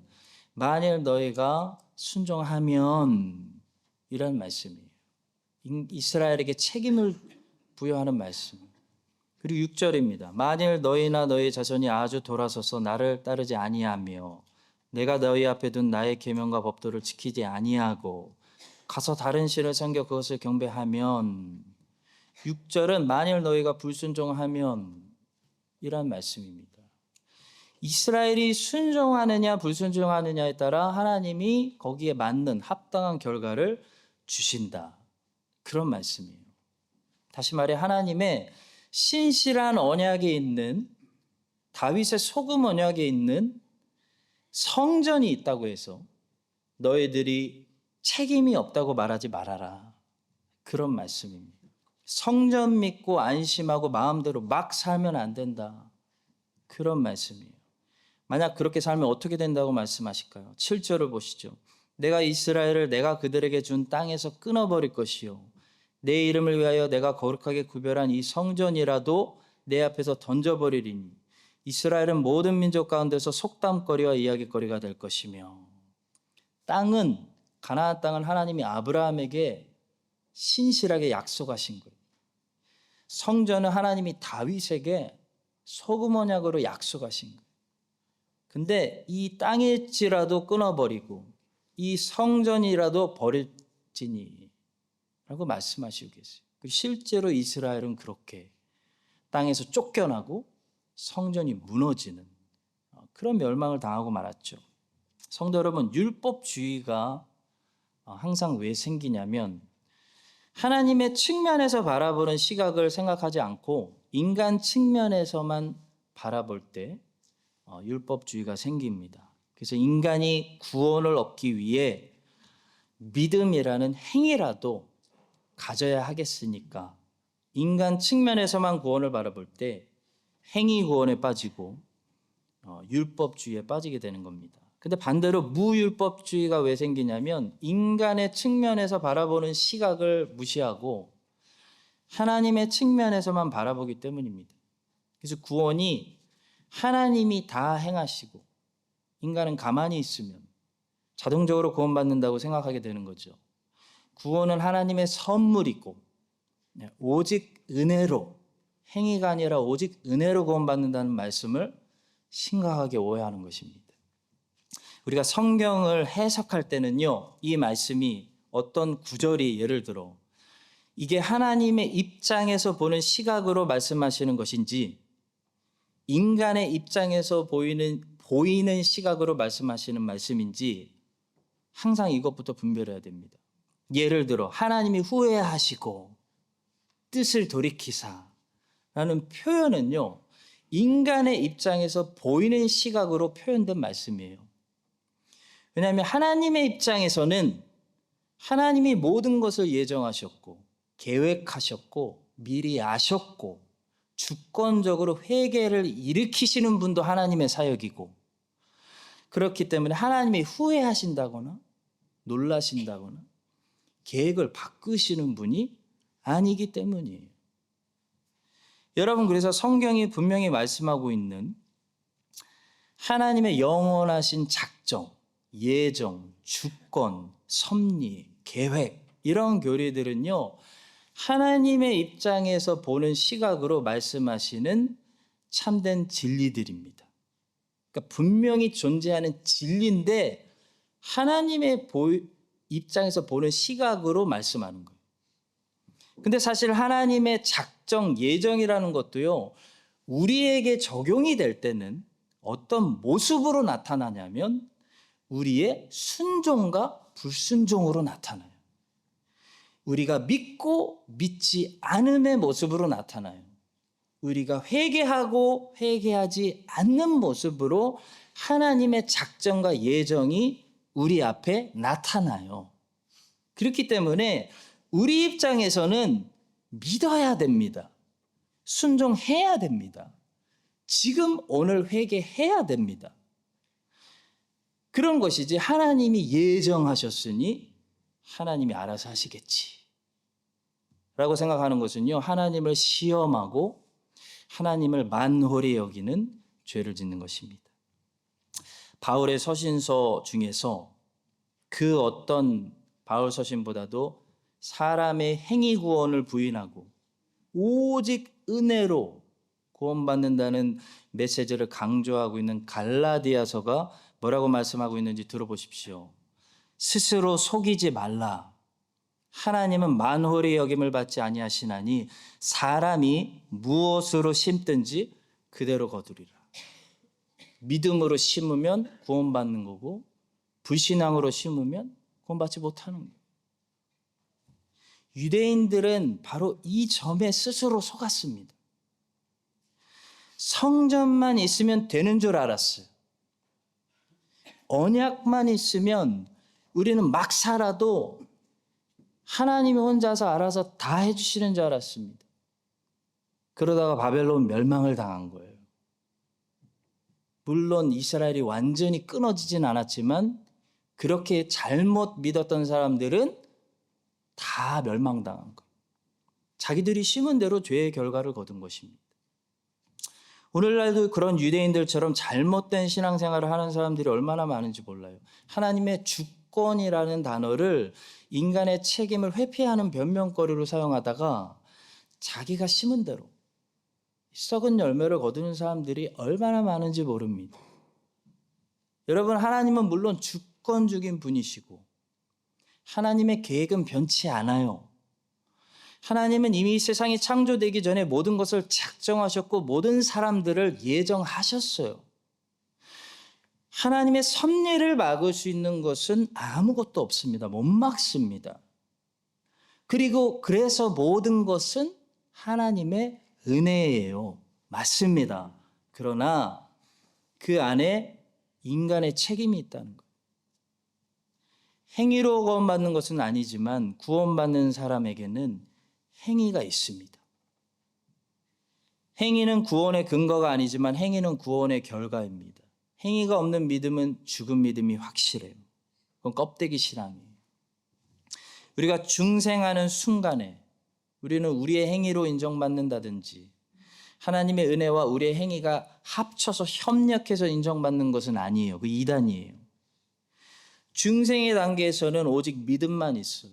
만일 너희가 순종하면 이라는 말씀이에요. 이스라엘에게 책임을 부여하는 말씀. 그리고 6절입니다. 만일 너희나 너희 자손이 아주 돌아서서 나를 따르지 아니하며 내가 너희 앞에 둔 나의 계명과 법도를 지키지 아니하고 가서 다른 신을 섬겨 그것을 경배하면, 6절은 만일 너희가 불순종하면 이란 말씀입니다. 이스라엘이 순종하느냐 불순종하느냐에 따라 하나님이 거기에 맞는 합당한 결과를 주신다. 그런 말씀이에요. 다시 말해 하나님의 신실한 언약에 있는, 다윗의 소금 언약에 있는 성전이 있다고 해서 너희들이 책임이 없다고 말하지 말아라. 그런 말씀입니다. 성전 믿고 안심하고 마음대로 막 살면 안 된다. 그런 말씀이에요. 만약 그렇게 살면 어떻게 된다고 말씀하실까요? 7절을 보시죠. 내가 이스라엘을 내가 그들에게 준 땅에서 끊어버릴 것이요 내 이름을 위하여 내가 거룩하게 구별한 이 성전이라도 내 앞에서 던져버리리니 이스라엘은 모든 민족 가운데서 속담거리와 이야기거리가 될 것이며, 땅은, 가나안 땅은 하나님이 아브라함에게 신실하게 약속하신 거예요. 성전은 하나님이 다윗에게 소금 언약으로 약속하신 거예요. 근데 이 땅일지라도 끊어버리고 이 성전이라도 버릴지니 라고 말씀하시고 계세요. 실제로 이스라엘은 그렇게 땅에서 쫓겨나고 성전이 무너지는 그런 멸망을 당하고 말았죠. 성도 여러분, 율법주의가 항상 왜 생기냐면 하나님의 측면에서 바라보는 시각을 생각하지 않고 인간 측면에서만 바라볼 때 율법주의가 생깁니다. 그래서 인간이 구원을 얻기 위해 믿음이라는 행위라도 가져야 하겠으니까 인간 측면에서만 구원을 바라볼 때 행위 구원에 빠지고 율법주의에 빠지게 되는 겁니다. 근데 반대로 무율법주의가 왜 생기냐면 인간의 측면에서 바라보는 시각을 무시하고 하나님의 측면에서만 바라보기 때문입니다. 그래서 구원이 하나님이 다 행하시고 인간은 가만히 있으면 자동적으로 구원받는다고 생각하게 되는 거죠. 구원은 하나님의 선물이고 오직 은혜로, 행위가 아니라 오직 은혜로 구원받는다는 말씀을 심각하게 오해하는 것입니다. 우리가 성경을 해석할 때는요, 이 말씀이 어떤 구절이 예를 들어 이게 하나님의 입장에서 보는 시각으로 말씀하시는 것인지 인간의 입장에서 보이는 시각으로 말씀하시는 말씀인지 항상 이것부터 분별해야 됩니다. 예를 들어 하나님이 후회하시고 뜻을 돌이키사 라는 표현은요, 인간의 입장에서 보이는 시각으로 표현된 말씀이에요. 왜냐하면 하나님의 입장에서는 하나님이 모든 것을 예정하셨고 계획하셨고 미리 아셨고 주권적으로 회개를 일으키시는 분도 하나님의 사역이고, 그렇기 때문에 하나님이 후회하신다거나 놀라신다거나 계획을 바꾸시는 분이 아니기 때문이에요. 여러분, 그래서 성경이 분명히 말씀하고 있는 하나님의 영원하신 작정, 예정, 주권, 섭리, 계획, 이런 교리들은요, 하나님의 입장에서 보는 시각으로 말씀하시는 참된 진리들입니다. 그러니까 분명히 존재하는 진리인데 하나님의 입장에서 보는 시각으로 말씀하는 거예요. 근데 사실 하나님의 작정, 예정이라는 것도요, 우리에게 적용이 될 때는 어떤 모습으로 나타나냐면 우리의 순종과 불순종으로 나타나요. 우리가 믿고 믿지 않음의 모습으로 나타나요. 우리가 회개하고 회개하지 않는 모습으로 하나님의 작정과 예정이 우리 앞에 나타나요. 그렇기 때문에 우리 입장에서는 믿어야 됩니다. 순종해야 됩니다. 지금 오늘 회개해야 됩니다. 그런 것이지 하나님이 예정하셨으니 하나님이 알아서 하시겠지 라고 생각하는 것은요, 하나님을 시험하고 하나님을 만홀히 여기는 죄를 짓는 것입니다. 바울의 서신서 중에서 그 어떤 바울 서신보다도 사람의 행위 구원을 부인하고 오직 은혜로 구원받는다는 메시지를 강조하고 있는 갈라디아서가 뭐라고 말씀하고 있는지 들어보십시오. 스스로 속이지 말라. 하나님은 만홀히 여김을 받지 아니하시나니 사람이 무엇으로 심든지 그대로 거두리라. 믿음으로 심으면 구원받는 거고 불신앙으로 심으면 구원받지 못하는 거예요. 유대인들은 바로 이 점에 스스로 속았습니다. 성전만 있으면 되는 줄 알았어요. 언약만 있으면 우리는 막 살아도 하나님이 혼자서 알아서 다 해주시는 줄 알았습니다. 그러다가 바벨론 멸망을 당한 거예요. 물론 이스라엘이 완전히 끊어지진 않았지만 그렇게 잘못 믿었던 사람들은 다 멸망당한 거예요. 자기들이 심은 대로 죄의 결과를 거둔 것입니다. 오늘날도 그런 유대인들처럼 잘못된 신앙생활을 하는 사람들이 얼마나 많은지 몰라요. 하나님의 주권이라는 단어를 인간의 책임을 회피하는 변명거리로 사용하다가 자기가 심은 대로 썩은 열매를 거두는 사람들이 얼마나 많은지 모릅니다. 여러분, 하나님은 물론 주권적인 분이시고 하나님의 계획은 변치 않아요. 하나님은 이미 세상이 창조되기 전에 모든 것을 작정하셨고 모든 사람들을 예정하셨어요. 하나님의 섭리를 막을 수 있는 것은 아무것도 없습니다. 못 막습니다. 그리고 그래서 모든 것은 하나님의 은혜예요. 맞습니다. 그러나 그 안에 인간의 책임이 있다는 거예요. 행위로 구원받는 것은 아니지만 구원받는 사람에게는 행위가 있습니다. 행위는 구원의 근거가 아니지만 행위는 구원의 결과입니다. 행위가 없는 믿음은 죽은 믿음이 확실해요. 그건 껍데기 신앙이에요. 우리가 중생하는 순간에 우리는 우리의 행위로 인정받는다든지 하나님의 은혜와 우리의 행위가 합쳐서 협력해서 인정받는 것은 아니에요. 그 이단이에요. 중생의 단계에서는 오직 믿음만 있어요.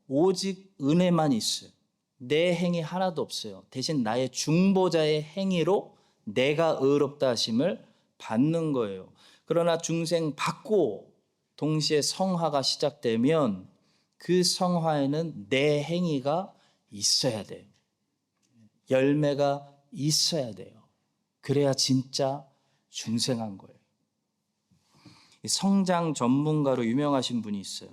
오직 은혜만 있어요. 내 행위 하나도 없어요. 대신 나의 중보자의 행위로 내가 의롭다 하심을 받는 거예요. 그러나 중생 받고 동시에 성화가 시작되면 그 성화에는 내 행위가 있어야 돼요. 열매가 있어야 돼요. 그래야 진짜 중생한 거예요. 성장 전문가로 유명하신 분이 있어요.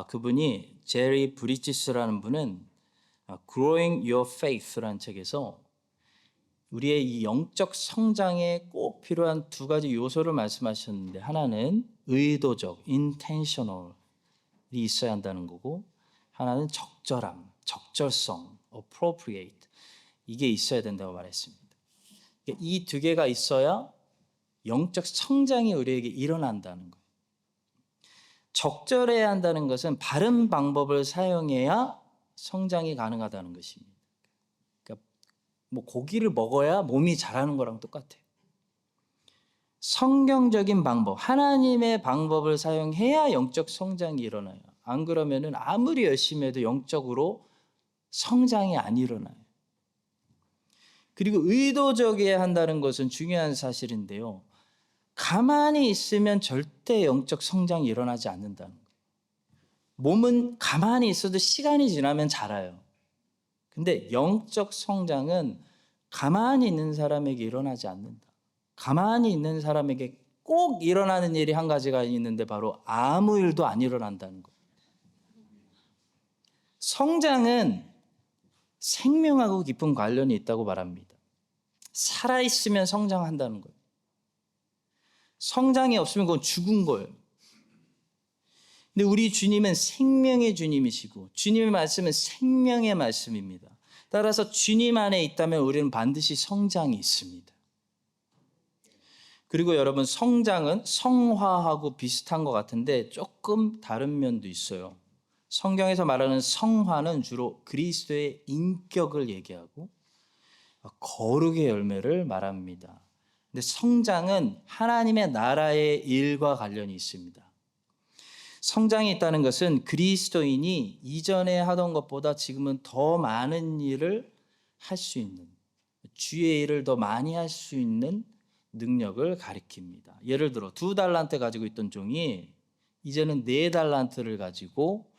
그분이 제리 브리지스라는 분은 Growing Your Faith라는 책에서 우리의 이 영적 성장에 꼭 필요한 두 가지 요소를 말씀하셨는데 하나는 의도적, intentional이 있어야 한다는 거고 하나는 적절함, 적절성, appropriate 이게 있어야 된다고 말했습니다. 이 두 개가 있어야 영적 성장이 우리에게 일어난다는 거예요. 적절해야 한다는 것은 바른 방법을 사용해야 성장이 가능하다는 것입니다. 그러니까 뭐 고기를 먹어야 몸이 자라는 거랑 똑같아요. 성경적인 방법, 하나님의 방법을 사용해야 영적 성장이 일어나요. 안 그러면은 아무리 열심히 해도 영적으로 성장이 안 일어나요. 그리고 의도적이어야 한다는 것은 중요한 사실인데요. 가만히 있으면 절대 영적 성장이 일어나지 않는다는 거예요. 몸은 가만히 있어도 시간이 지나면 자라요. 근데 영적 성장은 가만히 있는 사람에게 일어나지 않는다. 가만히 있는 사람에게 꼭 일어나는 일이 한 가지가 있는데 바로 아무 일도 안 일어난다는 거예요. 성장은 생명하고 깊은 관련이 있다고 말합니다. 살아있으면 성장한다는 거예요. 성장이 없으면 그건 죽은 거예요. 근데 우리 주님은 생명의 주님이시고 주님의 말씀은 생명의 말씀입니다. 따라서 주님 안에 있다면 우리는 반드시 성장이 있습니다. 그리고 여러분, 성장은 성화하고 비슷한 것 같은데 조금 다른 면도 있어요. 성경에서 말하는 성화는 주로 그리스도의 인격을 얘기하고 거룩의 열매를 말합니다. 근데 성장은 하나님의 나라의 일과 관련이 있습니다. 성장이 있다는 것은 그리스도인이 이전에 하던 것보다 지금은 더 많은 일을 할 수 있는, 주의 일을 더 많이 할 수 있는 능력을 가리킵니다. 예를 들어 2달란트 가지고 있던 종이 이제는 4달란트를 가지고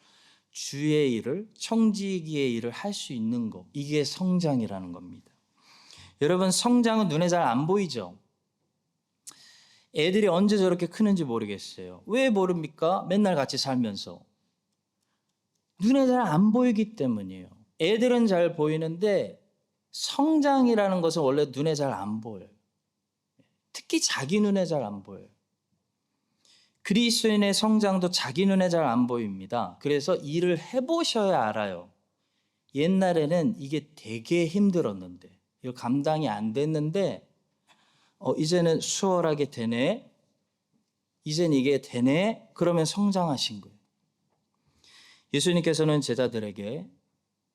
주의 일을, 청지기의 일을 할 수 있는 것, 이게 성장이라는 겁니다. 여러분, 성장은 눈에 잘 안 보이죠? 애들이 언제 저렇게 크는지 모르겠어요. 왜 모릅니까? 맨날 같이 살면서. 눈에 잘 안 보이기 때문이에요. 애들은 잘 보이는데 성장이라는 것은 원래 눈에 잘 안 보여요. 특히 자기 눈에 잘 안 보여요. 그리스도인의 성장도 자기 눈에 잘 안 보입니다. 그래서 일을 해보셔야 알아요. 옛날에는 이게 되게 힘들었는데, 이거 감당이 안 됐는데 이제는 수월하게 되네. 이젠 이게 되네. 그러면 성장하신 거예요. 예수님께서는 제자들에게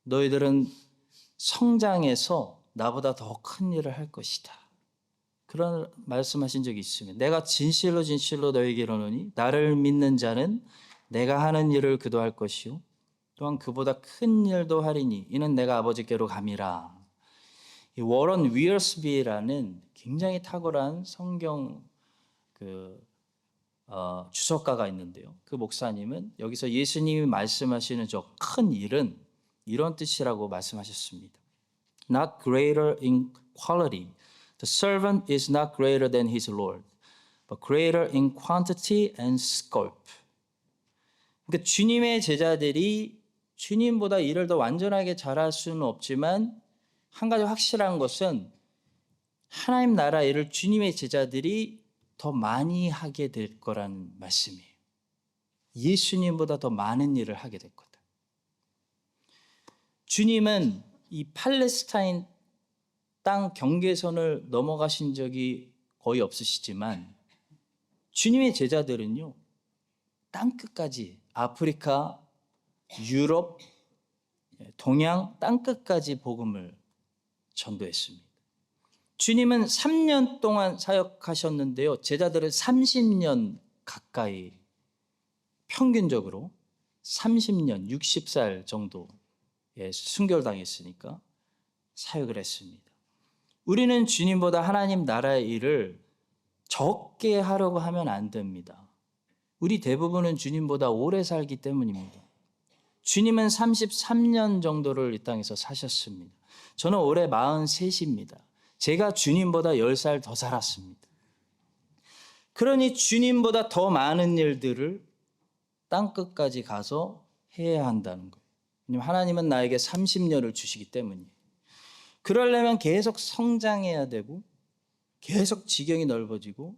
너희들은 성장해서 나보다 더 큰 일을 할 것이다, 그런 말씀하신 적이 있으면, 내가 진실로 진실로 너희에게 이르노니 나를 믿는 자는 내가 하는 일을 그도 할 것이요 또한 그보다 큰 일도 하리니 이는 내가 아버지께로 감이라. 이 워런 위어스비라는 굉장히 탁월한 성경 주석가가 있는데요. 그 목사님은 여기서 예수님이 말씀하시는 저 큰 일은 이런 뜻이라고 말씀하셨습니다. Not greater in quality. The servant is not greater than his Lord, but greater in quantity and scope. 그러니까 주님의 제자들이 주님보다 일을 더 완전하게 잘할 수는 없지만 한 가지 확실한 것은 하나님 나라 일을 주님의 제자들이 더 많이 하게 될 거라는 말씀이에요. 예수님보다 더 많은 일을 하게 될 거다. 주님은 이 팔레스타인 땅 경계선을 넘어가신 적이 거의 없으시지만 주님의 제자들은요, 땅끝까지, 아프리카, 유럽, 동양 땅끝까지 복음을 전도했습니다. 주님은 3년 동안 사역하셨는데요, 제자들은 30년 가까이, 평균적으로 30년, 60살 정도 순교당했으니까 사역을 했습니다. 우리는 주님보다 하나님 나라의 일을 적게 하려고 하면 안 됩니다. 우리 대부분은 주님보다 오래 살기 때문입니다. 주님은 33년 정도를 이 땅에서 사셨습니다. 저는 올해 43입니다. 제가 주님보다 10살 더 살았습니다. 그러니 주님보다 더 많은 일들을 땅끝까지 가서 해야 한다는 거예요. 왜냐하면 하나님은 나에게 30년을 주시기 때문이에요. 그러려면 계속 성장해야 되고 계속 지경이 넓어지고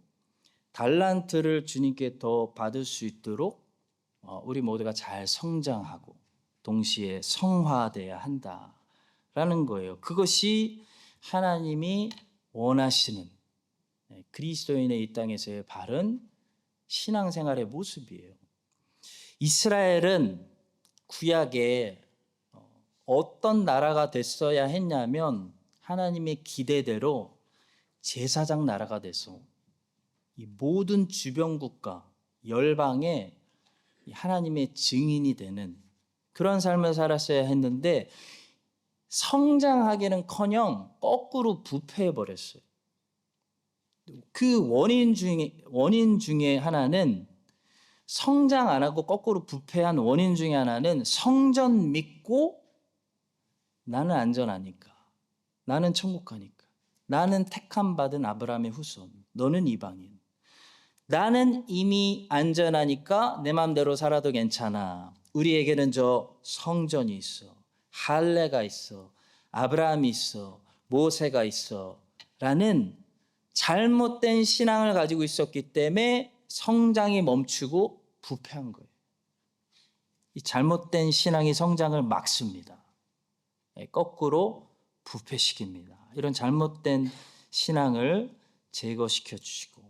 달란트를 주님께 더 받을 수 있도록 우리 모두가 잘 성장하고 동시에 성화돼야 한다라는 거예요. 그것이 하나님이 원하시는 그리스도인의 이 땅에서의 바른 신앙생활의 모습이에요. 이스라엘은 구약에 어떤 나라가 됐어야 했냐면 하나님의 기대대로 제사장 나라가 돼서 이 모든 주변 국가, 열방에 하나님의 증인이 되는 그런 삶을 살았어야 했는데 성장하기는커녕 거꾸로 부패해 버렸어요. 그 원인 중에 하나는 성장 안 하고 거꾸로 부패한 원인 중에 하나는 성전 믿고 나는 안전하니까, 나는 천국 가니까, 나는 택함 받은 아브라함의 후손, 너는 이방인, 나는 이미 안전하니까 내 마음대로 살아도 괜찮아. 우리에게는 저 성전이 있어, 할례가 있어, 아브라함이 있어, 모세가 있어 라는 잘못된 신앙을 가지고 있었기 때문에 성장이 멈추고 부패한 거예요. 이 잘못된 신앙이 성장을 막습니다. 거꾸로 부패시킵니다. 이런 잘못된 신앙을 제거시켜 주시고,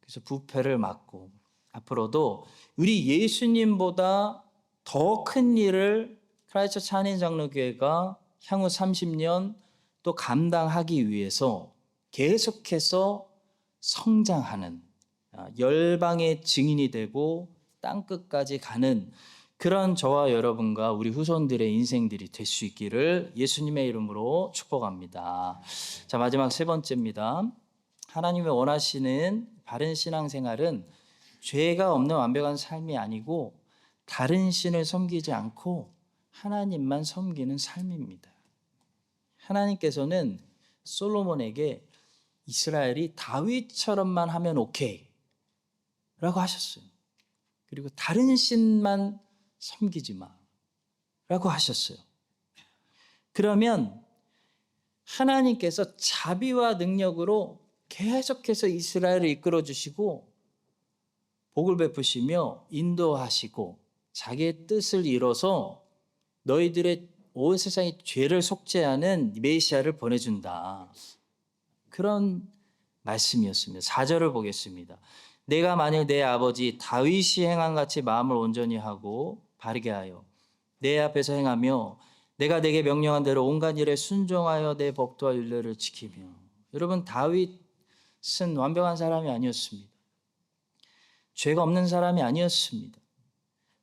그래서 부패를 막고 앞으로도 우리 예수님보다 더 큰 일을 크라이스트처치 한인장로교회가 향후 30년 또 감당하기 위해서 계속해서 성장하는, 열방의 증인이 되고 땅끝까지 가는 그런 저와 여러분과 우리 후손들의 인생들이 될 수 있기를 예수님의 이름으로 축복합니다. 자, 마지막 세 번째입니다. 하나님이 원하시는 바른 신앙생활은 죄가 없는 완벽한 삶이 아니고 다른 신을 섬기지 않고 하나님만 섬기는 삶입니다. 하나님께서는 솔로몬에게 이스라엘이 다윗처럼만 하면 오케이 라고 하셨어요. 그리고 다른 신만 섬기지 마 라고 하셨어요. 그러면 하나님께서 자비와 능력으로 계속해서 이스라엘을 이끌어 주시고 복을 베푸시며 인도하시고 자기의 뜻을 이뤄서 너희들의 온 세상의 죄를 속죄하는 메시아를 보내준다. 그런 말씀이었습니다. 4절을 보겠습니다. 내가 만일 내 아버지 다윗이 행한 같이 마음을 온전히 하고 바르게 하여 내 앞에서 행하며 내가 내게 명령한 대로 온갖 일에 순종하여 내 법도와 율례를 지키며. 여러분, 다윗은 완벽한 사람이 아니었습니다. 죄가 없는 사람이 아니었습니다.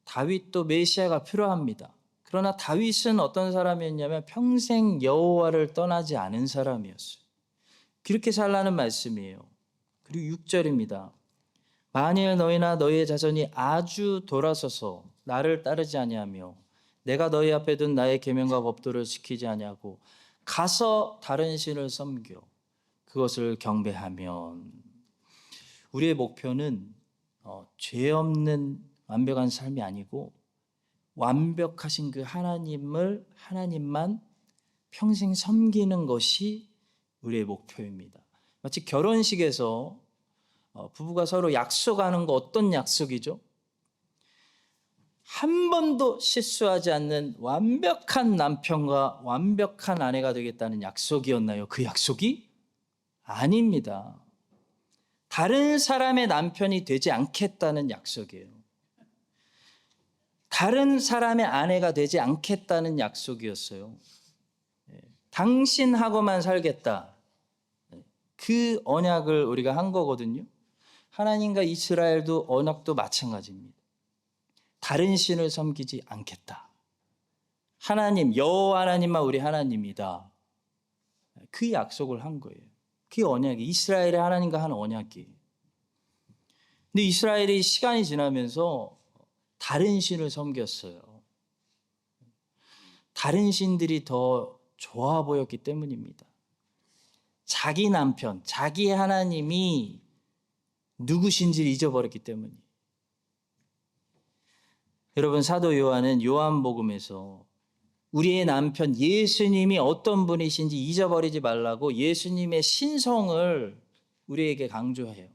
다윗도 메시아가 필요합니다. 그러나 다윗은 어떤 사람이었냐면 평생 여호와를 떠나지 않은 사람이었어요. 그렇게 살라는 말씀이에요. 그리고 6절입니다. 만일 너희나 너희의 자손이 아주 돌아서서 나를 따르지 아니하며 내가 너희 앞에 둔 나의 계명과 법도를 지키지 아니하고 가서 다른 신을 섬겨 그것을 경배하면. 우리의 목표는 죄 없는 완벽한 삶이 아니고 완벽하신 그 하나님만 평생 섬기는 것이 우리의 목표입니다. 마치 결혼식에서 부부가 서로 약속하는 거 어떤 약속이죠? 한 번도 실수하지 않는 완벽한 남편과 완벽한 아내가 되겠다는 약속이었나요? 그 약속이? 아닙니다. 다른 사람의 남편이 되지 않겠다는 약속이에요. 다른 사람의 아내가 되지 않겠다는 약속이었어요. 당신하고만 살겠다. 그 언약을 우리가 한 거거든요. 하나님과 이스라엘도 언약도 마찬가지입니다. 다른 신을 섬기지 않겠다. 하나님, 여호와 하나님만 우리 하나님이다. 그 약속을 한 거예요. 그 언약이 이스라엘의 하나님과 한 언약이에요. 근데 이스라엘이 시간이 지나면서 다른 신을 섬겼어요. 다른 신들이 더 좋아 보였기 때문입니다. 자기 남편, 자기 하나님이 누구신지를 잊어버렸기 때문이에요. 여러분, 사도 요한은 요한복음에서 우리의 남편 예수님이 어떤 분이신지 잊어버리지 말라고 예수님의 신성을 우리에게 강조해요.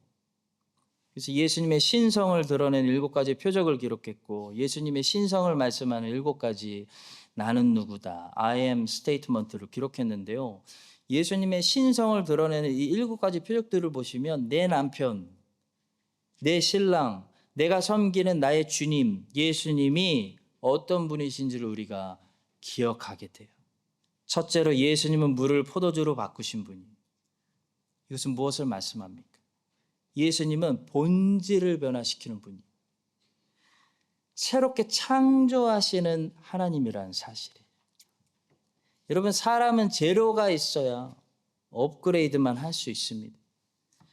그래서 예수님의 신성을 드러낸 7가지 표적을 기록했고 예수님의 신성을 말씀하는 7가지 나는 누구다, I am 스테이트먼트를 기록했는데요. 예수님의 신성을 드러내는 이 7가지 표적들을 보시면 내 남편, 내 신랑, 내가 섬기는 나의 주님, 예수님이 어떤 분이신지를 우리가 기억하게 돼요. 첫째로 예수님은 물을 포도주로 바꾸신 분이에요. 이것은 무엇을 말씀합니까? 예수님은 본질을 변화시키는 분이에요. 새롭게 창조하시는 하나님이라는 사실이에요. 여러분, 사람은 재료가 있어야 업그레이드만 할 수 있습니다.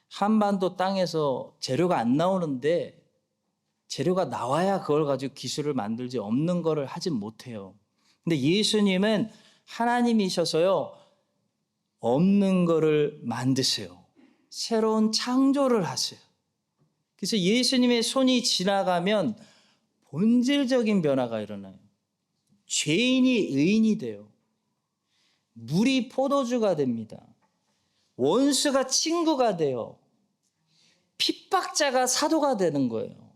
한반도 땅에서 재료가 안 나오는데 재료가 나와야 그걸 가지고 기술을 만들지, 없는 거를 하진 못해요. 근데 예수님은 하나님이셔서요, 없는 거를 만드세요. 새로운 창조를 하세요. 그래서 예수님의 손이 지나가면 본질적인 변화가 일어나요. 죄인이 의인이 돼요. 물이 포도주가 됩니다. 원수가 친구가 돼요. 핍박자가 사도가 되는 거예요.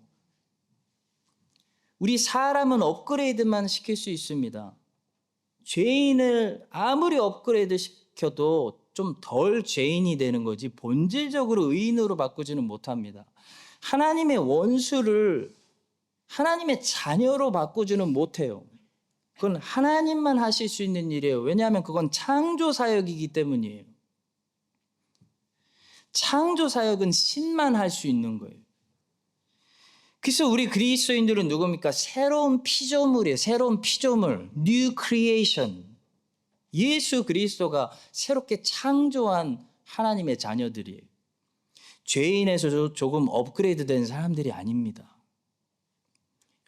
우리 사람은 업그레이드만 시킬 수 있습니다. 죄인을 아무리 업그레이드 시켜도 좀 덜 죄인이 되는 거지 본질적으로 의인으로 바꾸지는 못합니다. 하나님의 원수를 하나님의 자녀로 바꾸지는 못해요. 그건 하나님만 하실 수 있는 일이에요. 왜냐하면 그건 창조 사역이기 때문이에요. 창조 사역은 신만 할 수 있는 거예요. 그래서 우리 그리스도인들은 누굽니까? 새로운 피조물이에요. 새로운 피조물, New Creation. 예수 그리스도가 새롭게 창조한 하나님의 자녀들이에요. 죄인에서 조금 업그레이드된 사람들이 아닙니다.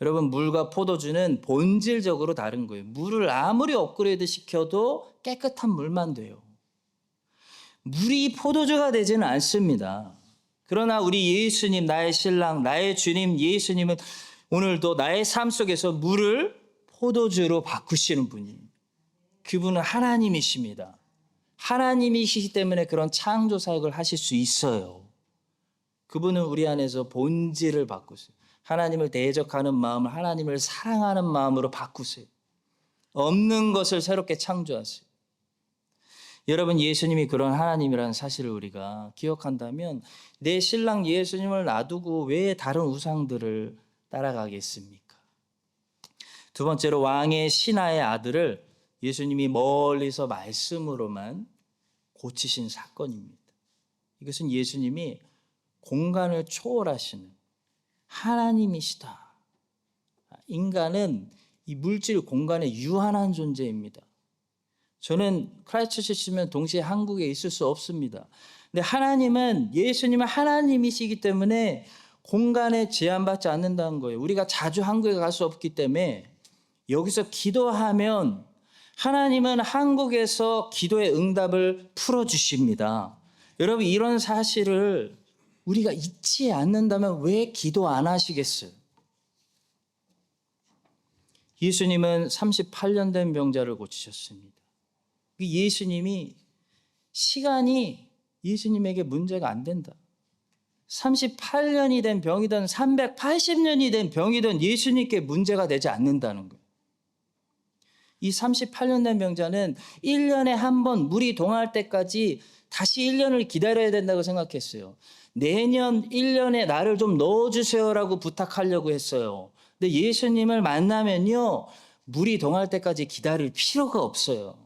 여러분, 물과 포도주는 본질적으로 다른 거예요. 물을 아무리 업그레이드 시켜도 깨끗한 물만 돼요. 물이 포도주가 되지는 않습니다. 그러나 우리 예수님, 나의 신랑, 나의 주님 예수님은 오늘도 나의 삶 속에서 물을 포도주로 바꾸시는 분이에요. 그분은 하나님이십니다. 하나님이시기 때문에 그런 창조 사역을 하실 수 있어요. 그분은 우리 안에서 본질을 바꾸세요. 하나님을 대적하는 마음을 하나님을 사랑하는 마음으로 바꾸세요. 없는 것을 새롭게 창조하세요. 여러분, 예수님이 그런 하나님이라는 사실을 우리가 기억한다면 내 신랑 예수님을 놔두고 왜 다른 우상들을 따라가겠습니까? 두 번째로, 왕의 신하의 아들을 예수님이 멀리서 말씀으로만 고치신 사건입니다. 이것은 예수님이 공간을 초월하시는 하나님이시다. 인간은 이 물질 공간에 유한한 존재입니다. 저는 크라이스트처치 있으면 동시에 한국에 있을 수 없습니다. 근데 하나님은, 예수님은 하나님이시기 때문에 공간에 제한받지 않는다는 거예요. 우리가 자주 한국에 갈 수 없기 때문에 여기서 기도하면 하나님은 한국에서 기도의 응답을 풀어주십니다. 여러분, 이런 사실을 우리가 잊지 않는다면 왜 기도 안 하시겠어요? 예수님은 38년 된 병자를 고치셨습니다. 예수님이, 시간이 예수님에게 문제가 안 된다. 38년이 된 병이든 380년이 된 병이든 예수님께 문제가 되지 않는다는 거예요. 이 38년 된 병자는 1년에 한 번 물이 동할 때까지 다시 1년을 기다려야 된다고 생각했어요. 내년 1년에 나를 좀 넣어주세요라고 부탁하려고 했어요. 근데 예수님을 만나면요, 물이 동할 때까지 기다릴 필요가 없어요.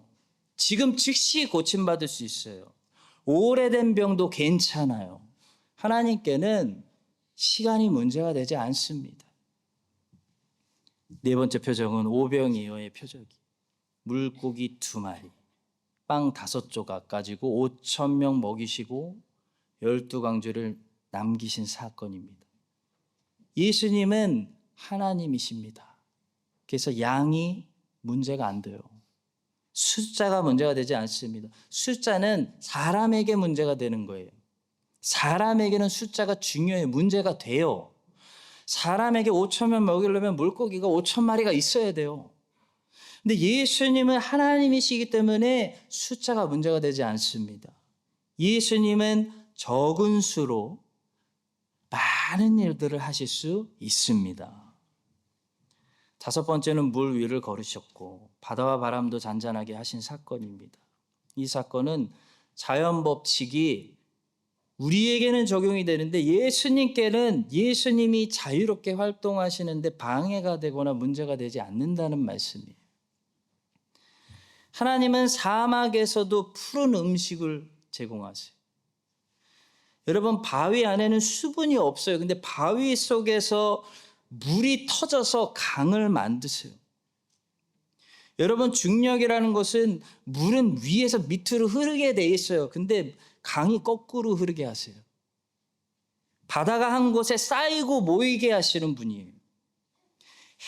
지금 즉시 고침받을 수 있어요. 오래된 병도 괜찮아요. 하나님께는 시간이 문제가 되지 않습니다. 네 번째 표적은 오병이어의 표적이. 물고기 2마리, 빵 5조각 가지고 5,000명 먹이시고 12강주를 남기신 사건입니다. 예수님은 하나님이십니다. 그래서 양이 문제가 안 돼요. 숫자가 문제가 되지 않습니다. 숫자는 사람에게 문제가 되는 거예요. 사람에게는 숫자가 중요해요. 문제가 돼요. 사람에게 5,000명 먹이려면 물고기가 5,000마리가 있어야 돼요. 근데 예수님은 하나님이시기 때문에 숫자가 문제가 되지 않습니다. 예수님은 적은 수로 많은 일들을 하실 수 있습니다. 다섯 번째는 물 위를 걸으셨고 바다와 바람도 잔잔하게 하신 사건입니다. 이 사건은 자연 법칙이 우리에게는 적용이 되는데 예수님께는, 예수님이 자유롭게 활동하시는데 방해가 되거나 문제가 되지 않는다는 말씀이에요. 하나님은 사막에서도 푸른 음식을 제공하세요. 여러분, 바위 안에는 수분이 없어요. 근데 바위 속에서 물이 터져서 강을 만드세요. 여러분, 중력이라는 것은 물은 위에서 밑으로 흐르게 돼 있어요. 근데 강이 거꾸로 흐르게 하세요. 바다가 한 곳에 쌓이고 모이게 하시는 분이에요.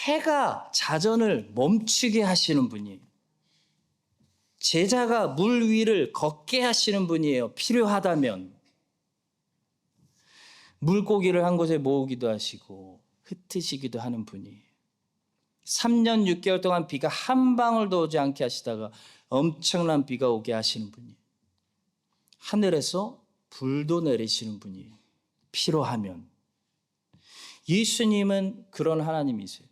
해가 자전을 멈추게 하시는 분이에요. 제자가 물 위를 걷게 하시는 분이에요. 필요하다면. 물고기를 한 곳에 모으기도 하시고 흩으시기도 하는 분이에요. 3년 6개월 동안 비가 한 방울도 오지 않게 하시다가 엄청난 비가 오게 하시는 분이에요. 하늘에서 불도 내리시는 분이에요. 필요하면. 예수님은 그런 하나님이세요.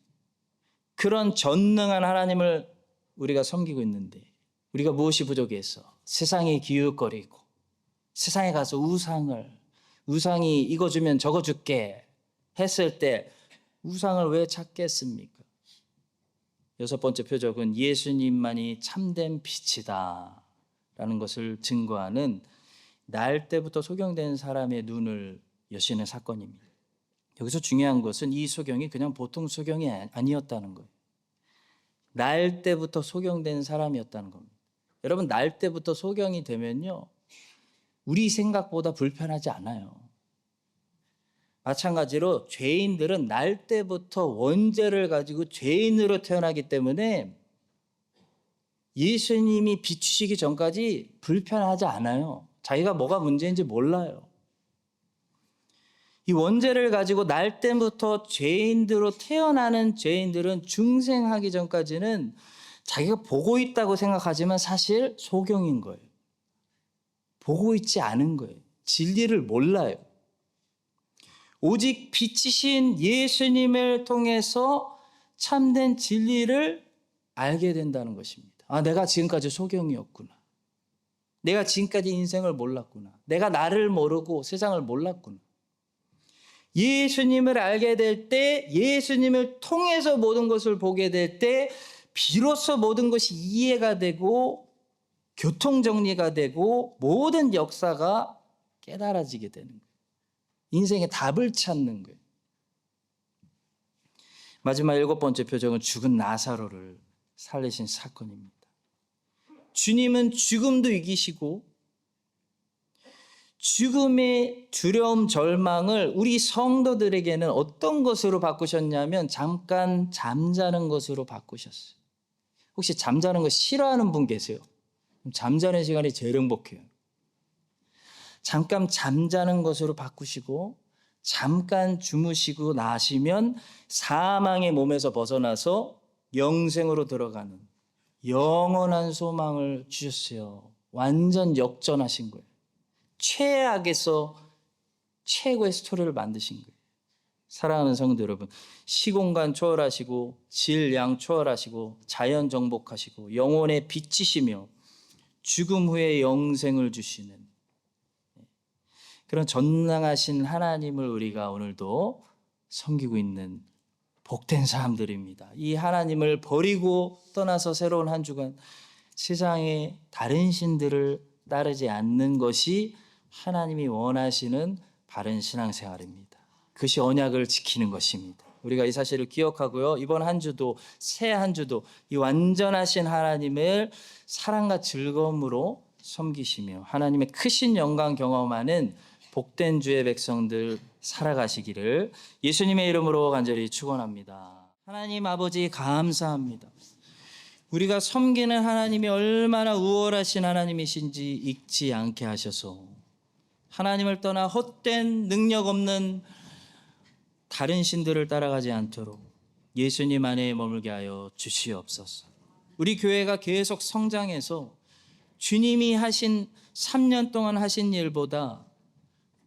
그런 전능한 하나님을 우리가 섬기고 있는데 우리가 무엇이 부족해서 세상에 기웃거리고 세상에 가서 우상이 이거 주면 저거 줄게 했을 때 우상을 왜 찾겠습니까? 6번째 표적은 예수님만이 참된 빛이다 라는 것을 증거하는 날 때부터 소경된 사람의 눈을 여시는 사건입니다. 여기서 중요한 것은 이 소경이 그냥 보통 소경이 아니었다는 거예요. 날 때부터 소경된 사람이었다는 겁니다. 여러분, 날 때부터 소경이 되면요, 우리 생각보다 불편하지 않아요. 마찬가지로 죄인들은 날 때부터 원죄를 가지고 죄인으로 태어나기 때문에 예수님이 비추시기 전까지 불편하지 않아요. 자기가 뭐가 문제인지 몰라요. 이 원죄를 가지고 날 때부터 죄인으로 태어나는 죄인들은 중생하기 전까지는 자기가 보고 있다고 생각하지만 사실 소경인 거예요. 보고 있지 않은 거예요. 진리를 몰라요. 오직 빛이신 예수님을 통해서 참된 진리를 알게 된다는 것입니다. 아, 내가 지금까지 소경이었구나. 내가 지금까지 인생을 몰랐구나. 내가 나를 모르고 세상을 몰랐구나. 예수님을 알게 될 때, 예수님을 통해서 모든 것을 보게 될 때 비로소 모든 것이 이해가 되고 교통정리가 되고 모든 역사가 깨달아지게 되는 거예요. 인생의 답을 찾는 거예요. 마지막 7번째 표적은 죽은 나사로를 살리신 사건입니다. 주님은 죽음도 이기시고 죽음의 두려움, 절망을 우리 성도들에게는 어떤 것으로 바꾸셨냐면 잠깐 잠자는 것으로 바꾸셨어요. 혹시 잠자는 거 싫어하는 분 계세요? 잠자는 시간이 제일 행복해요. 잠깐 잠자는 것으로 바꾸시고 잠깐 주무시고 나시면 사망의 몸에서 벗어나서 영생으로 들어가는 영원한 소망을 주셨어요. 완전 역전하신 거예요. 최악에서 최고의 스토리를 만드신 거예요. 사랑하는 성도 여러분, 시공간 초월하시고 질양 초월하시고 자연 정복하시고 영혼의 빛이시며 죽음 후에 영생을 주시는 그런 전능하신 하나님을 우리가 오늘도 섬기고 있는 복된 사람들입니다. 이 하나님을 버리고 떠나서 새로운 한 주간 세상의 다른 신들을 따르지 않는 것이 하나님이 원하시는 바른 신앙생활입니다. 그것이 언약을 지키는 것입니다. 우리가 이 사실을 기억하고요. 이번 한 주도 새 한 주도 이 완전하신 하나님을 사랑과 즐거움으로 섬기시며 하나님의 크신 영광 경험하는 복된 주의 백성들 살아가시기를 예수님의 이름으로 간절히 축원합니다. 하나님 아버지 감사합니다. 우리가 섬기는 하나님이 얼마나 우월하신 하나님이신지 잊지 않게 하셔서 하나님을 떠나 헛된 능력 없는 다른 신들을 따라가지 않도록 예수님 안에 머물게 하여 주시옵소서. 우리 교회가 계속 성장해서 주님이 하신 3년 동안 하신 일보다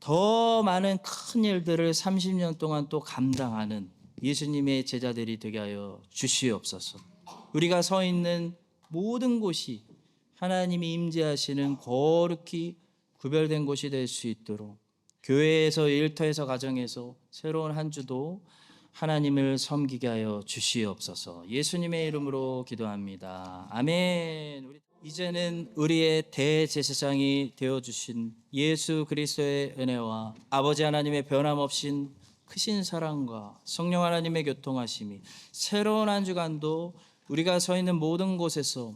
더 많은 큰 일들을 30년 동안 또 감당하는 예수님의 제자들이 되게 하여 주시옵소서. 우리가 서 있는 모든 곳이 하나님이 임재하시는 거룩히 구별된 곳이 될 수 있도록 교회에서 일터에서 가정에서 새로운 한 주도 하나님을 섬기게 하여 주시옵소서. 예수님의 이름으로 기도합니다. 아멘. 이제는 우리의 대제사장이 되어주신 예수 그리스도의 은혜와 아버지 하나님의 변함없인 크신 사랑과 성령 하나님의 교통하심이 새로운 한 주간도 우리가 서 있는 모든 곳에서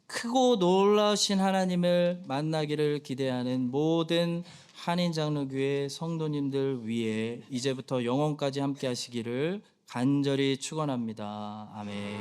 크고 놀라우신 하나님을 만나기를 기대하는 모든 한인장로교회 성도님들 위해 이제부터 영원까지 함께 하시기를 간절히 축원합니다. 아멘.